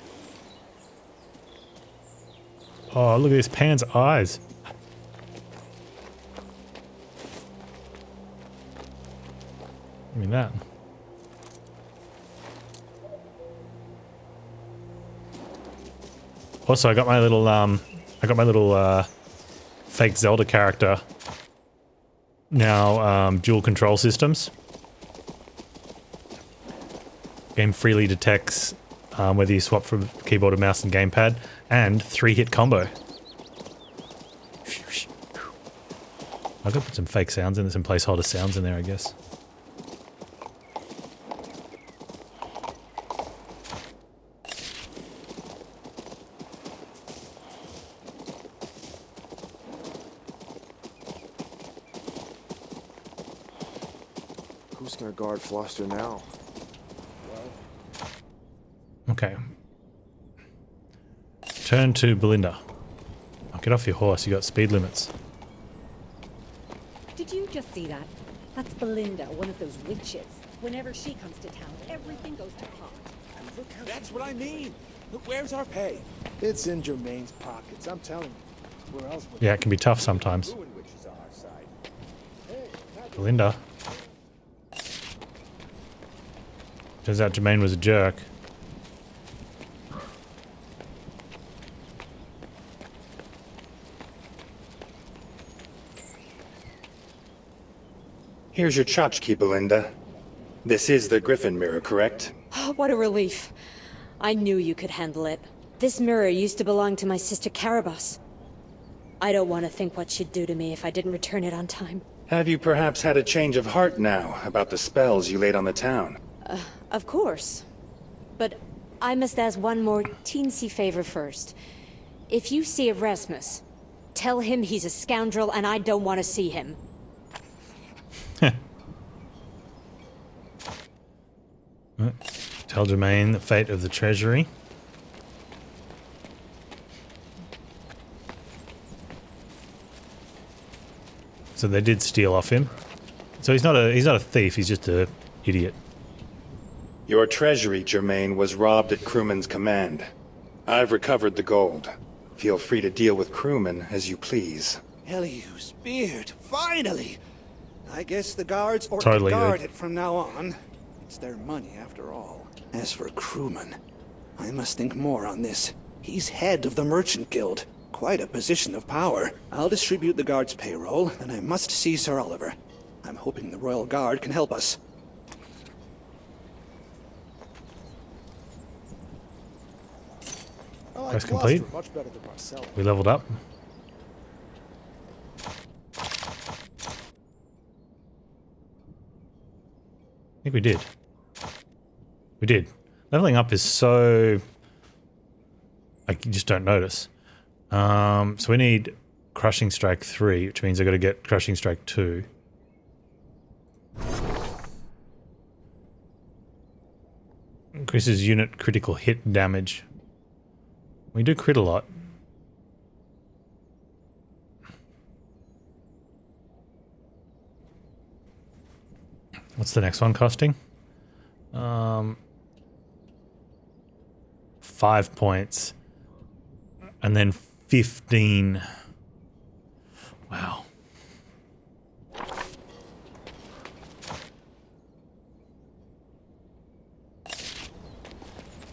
Oh, look at this Pan's eyes. I mean that. Also, I got my little fake Zelda character. Now, dual control systems. Game freely detects whether you swap from keyboard to mouse and gamepad, and 3-hit combo. I've got to put some fake sounds in there, some placeholder sounds in there, I guess. Who's gonna guard Floster now? Okay. Turn to Belinda. Oh, get off your horse, you got speed limits. Did you just see that? That's Belinda, one of those witches. Whenever she comes to town, everything goes to pot. That's what I mean. Look, where's our pay? It's in Jermaine's pockets, I'm telling you. Where else would Yeah, it can be tough sometimes. Ruin witches on our side. Belinda. Turns out Jermaine was a jerk. Here's your tchotchke, Belinda. This is the Griffin mirror, correct? Oh, what a relief. I knew you could handle it. This mirror used to belong to my sister Carabas. I don't want to think what she'd do to me if I didn't return it on time. Have you perhaps had a change of heart now about the spells you laid on the town? Of course. But I must ask one more teensy favor first. If you see Erasmus, tell him he's a scoundrel and I don't want to see him. Tell Jermaine the fate of the treasury. So they did steal off him. So he's not a thief, he's just a idiot. Your treasury, Jermaine, was robbed at crewman's command. I've recovered the gold. Feel free to deal with crewmen as you please. Eliu's beard, finally! I guess the guards ought Totally, to guard dude. it from now on. It's their money, after all. As for crewman, I must think more on this. He's head of the Merchant Guild. Quite a position of power. I'll distribute the guard's payroll, and I must see Sir Oliver. I'm hoping the Royal Guard can help us. I like Quest complete. Gloucester much better than Marcella. We leveled up. I think we did. We did. Leveling up is so... you just don't notice. So we need Crushing Strike 3, which means I got to get Crushing Strike 2. Increases unit critical hit damage. We do crit a lot. What's the next one costing? 5 points. And then 15. Wow.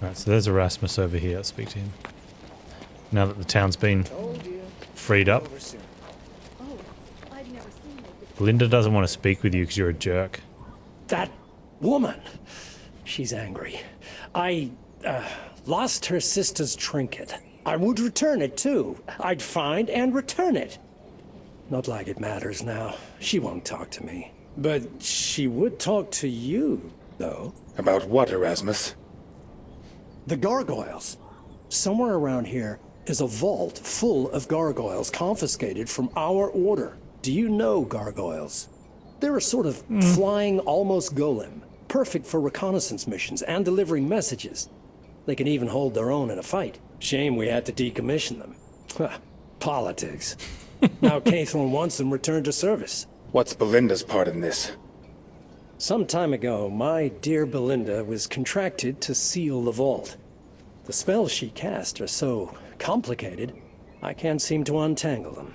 Alright, so there's Erasmus over here. Let's speak to him. Now that the town's been freed up. Oh, I've never seen it. Linda doesn't want to speak with you because you're a jerk. That woman. She's angry. I lost her sister's trinket. I would return it too. I'd find and return it. Not like it matters now. She won't talk to me. But she would talk to you, though. About what, Erasmus? The gargoyles. Somewhere around here is a vault full of gargoyles confiscated from our order. Do you know gargoyles? They're a sort of flying almost golem, perfect for reconnaissance missions and delivering messages. They can even hold their own in a fight. Shame we had to decommission them. Politics. Now Cathorn wants them returned to service. What's Belinda's part in this? Some time ago, my dear Belinda was contracted to seal the vault. The spells she cast are so complicated, I can't seem to untangle them.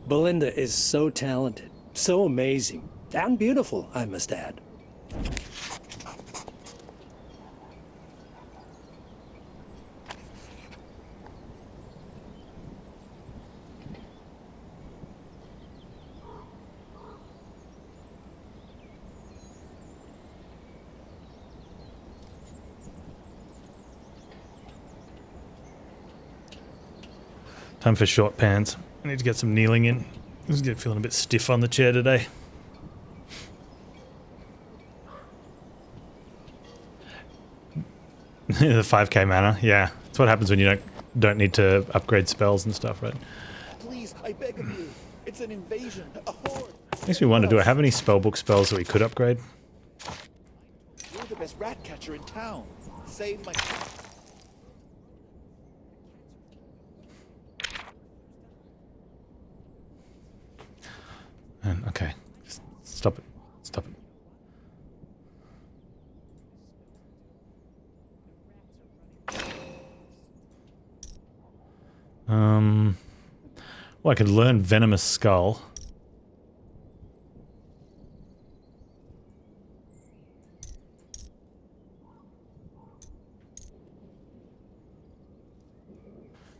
Belinda is so talented, so amazing, and beautiful, I must add. Time for short pants. I need to get some kneeling in. I was feeling a bit stiff on the chair today. The 5k mana, yeah. That's what happens when you don't need to upgrade spells and stuff, right? Please, I beg of you. It's an invasion, a horde. Makes me wonder, do I have any spellbook spells that we could upgrade? You're the best rat catcher in town. Save my... Okay. Stop it. Stop it. Well, I could learn Venomous Skull.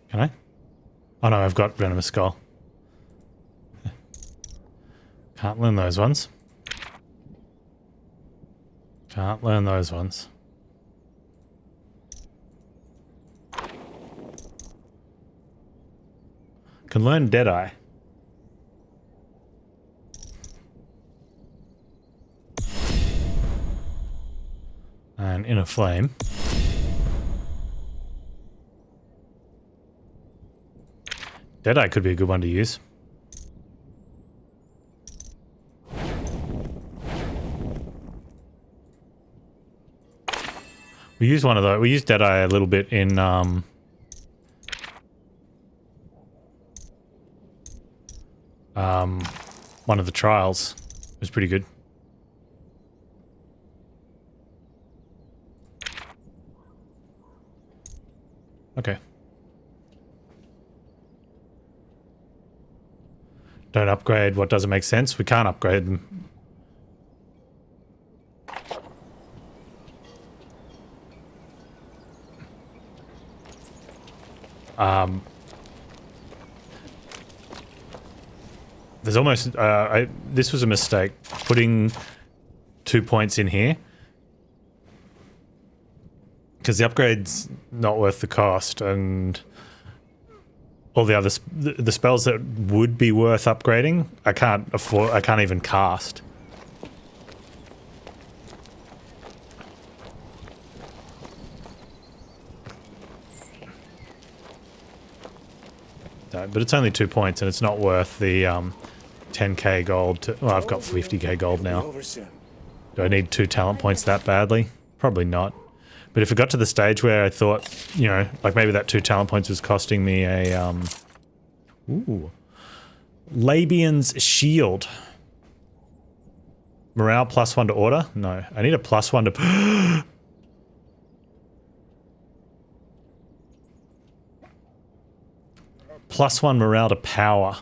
Can I? Oh no, I've got Venomous Skull. Can't learn those ones. Can't learn those ones. Can learn Deadeye. And Inner Flame. Deadeye could be a good one to use. We used one of those. We used Deadeye a little bit in one of the trials. It was pretty good. Okay. Don't upgrade what doesn't make sense. We can't upgrade them. There's almost, this was a mistake, putting 2 points in here. Because the upgrade's not worth the cost, and all the other, the spells that would be worth upgrading, I can't afford, I can't even cast. But it's only 2 points, and it's not worth the 10k gold. Well, I've got 50k gold now. Do I need 2 talent points that badly? Probably not. But if it got to the stage where I thought, you know, like maybe that 2 talent points was costing me a, ooh. Labian's Shield. Morale +1 to order? No. I need a +1 to... +1 morale to power.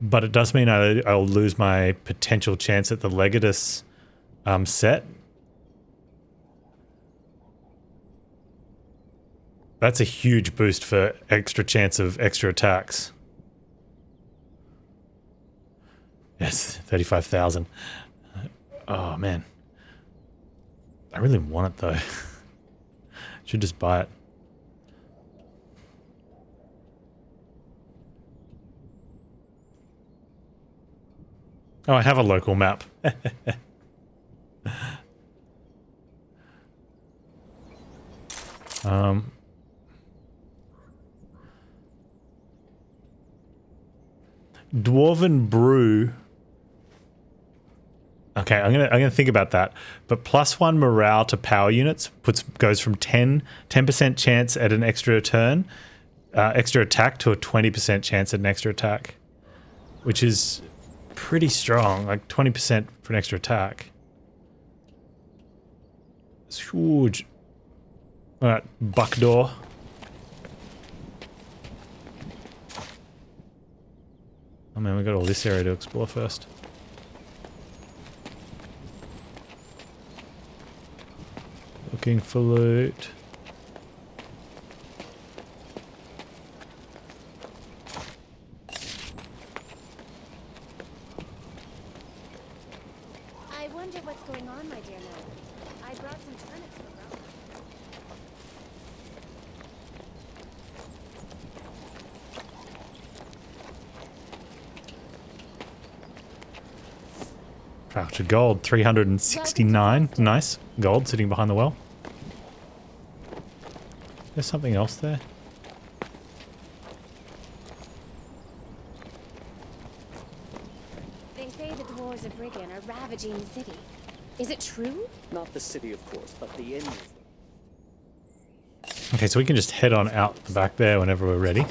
But it does mean I'll lose my potential chance at the Legatus set. That's a huge boost for extra chance of extra attacks. Yes, 35,000. Oh man. I really want it though. Should just buy it. Oh, I have a local map. Dwarven Brew. Okay, I'm gonna think about that. But +1 morale to power units goes from 10% chance at an extra turn, extra attack to a 20% chance at an extra attack, which is pretty strong. Like 20% for an extra attack. It's huge. All right, buck door. Oh man, we got all this area to explore first. Looking for loot. I wonder what's going on, my dear man. I brought some turnips for Rome. Fractured gold, 369. Nice. Gold sitting behind the well. There's something else there. They say the dwarves of Riggin are ravaging the city. Is it true? Not the city, of course, but the inn. Okay, so we can just head on out the back there whenever we're ready.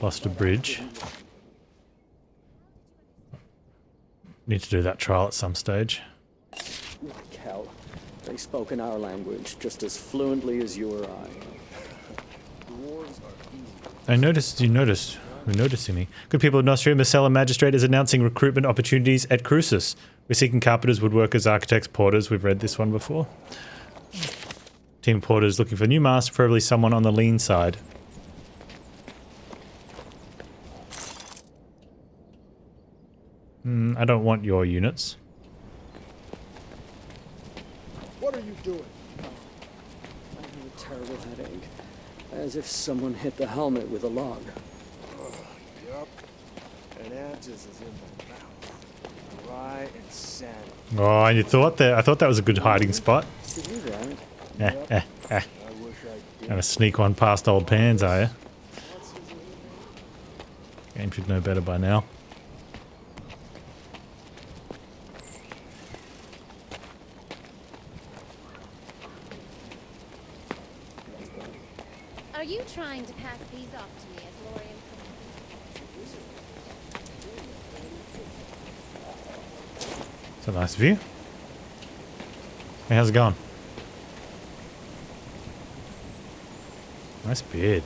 Lost a bridge. Need to do that trial at some stage. Like hell. They spoke in our language just as fluently as you or I. I noticed you noticed. You're noticing me. Good people of Nostria, Marcella Magistrate is announcing recruitment opportunities at Crucis. We're seeking carpenters, woodworkers, architects, porters. We've read this one before. Team porters looking for a new master, preferably someone on the lean side. I don't want your units. What are you doing? I have a terrible headache. As if someone hit the helmet with a log. Yup. And Antis is in the mouth. Dry and sandy. Oh, and you thought that? I thought that was a good hiding spot. I wish I did. Gonna sneak one past old Panz, are you? Game should know better by now. Are you trying to pass these off to me as Lorian? It's a nice view. Hey, how's it going? Nice beard.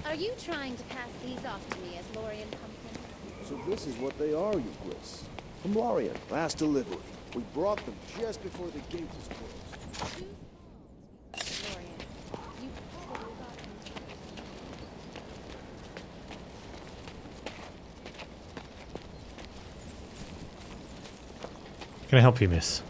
Are you trying to pass these off to me as Lorian pumpkins? So this is what they are, you Gliss. From Lorien, last delivery. We brought them just before the gate was closed. Lorian, you probably got them. Can I help you, miss?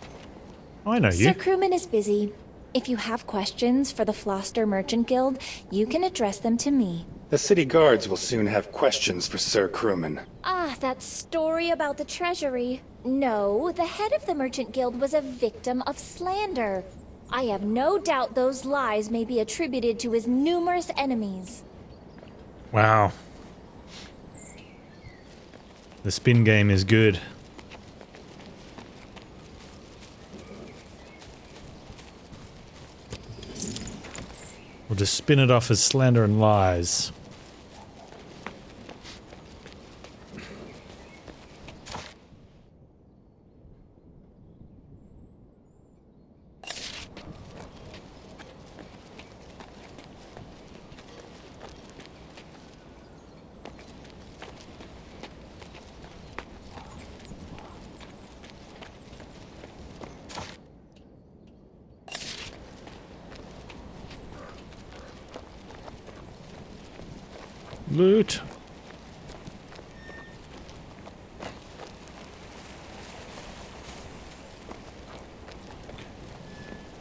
Oh, I know you. Sir Crewman is busy. If you have questions for the Floster Merchant Guild, you can address them to me. The city guards will soon have questions for Sir Crewman. Ah, that story about the treasury. No, the head of the Merchant Guild was a victim of slander. I have no doubt those lies may be attributed to his numerous enemies. Wow. The spin game is good. We'll just spin it off as slander and lies. Loot.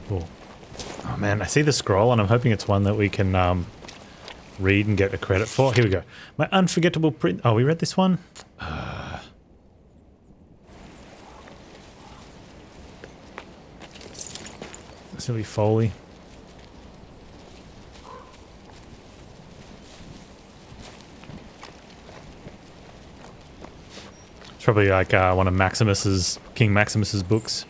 Cool. Oh man, I see the scroll and I'm hoping it's one that we can read and get the credit for. Here we go. My unforgettable print. Oh, we read this one? Silly Foley. It's probably like one of Maximus's, King Maximus's books.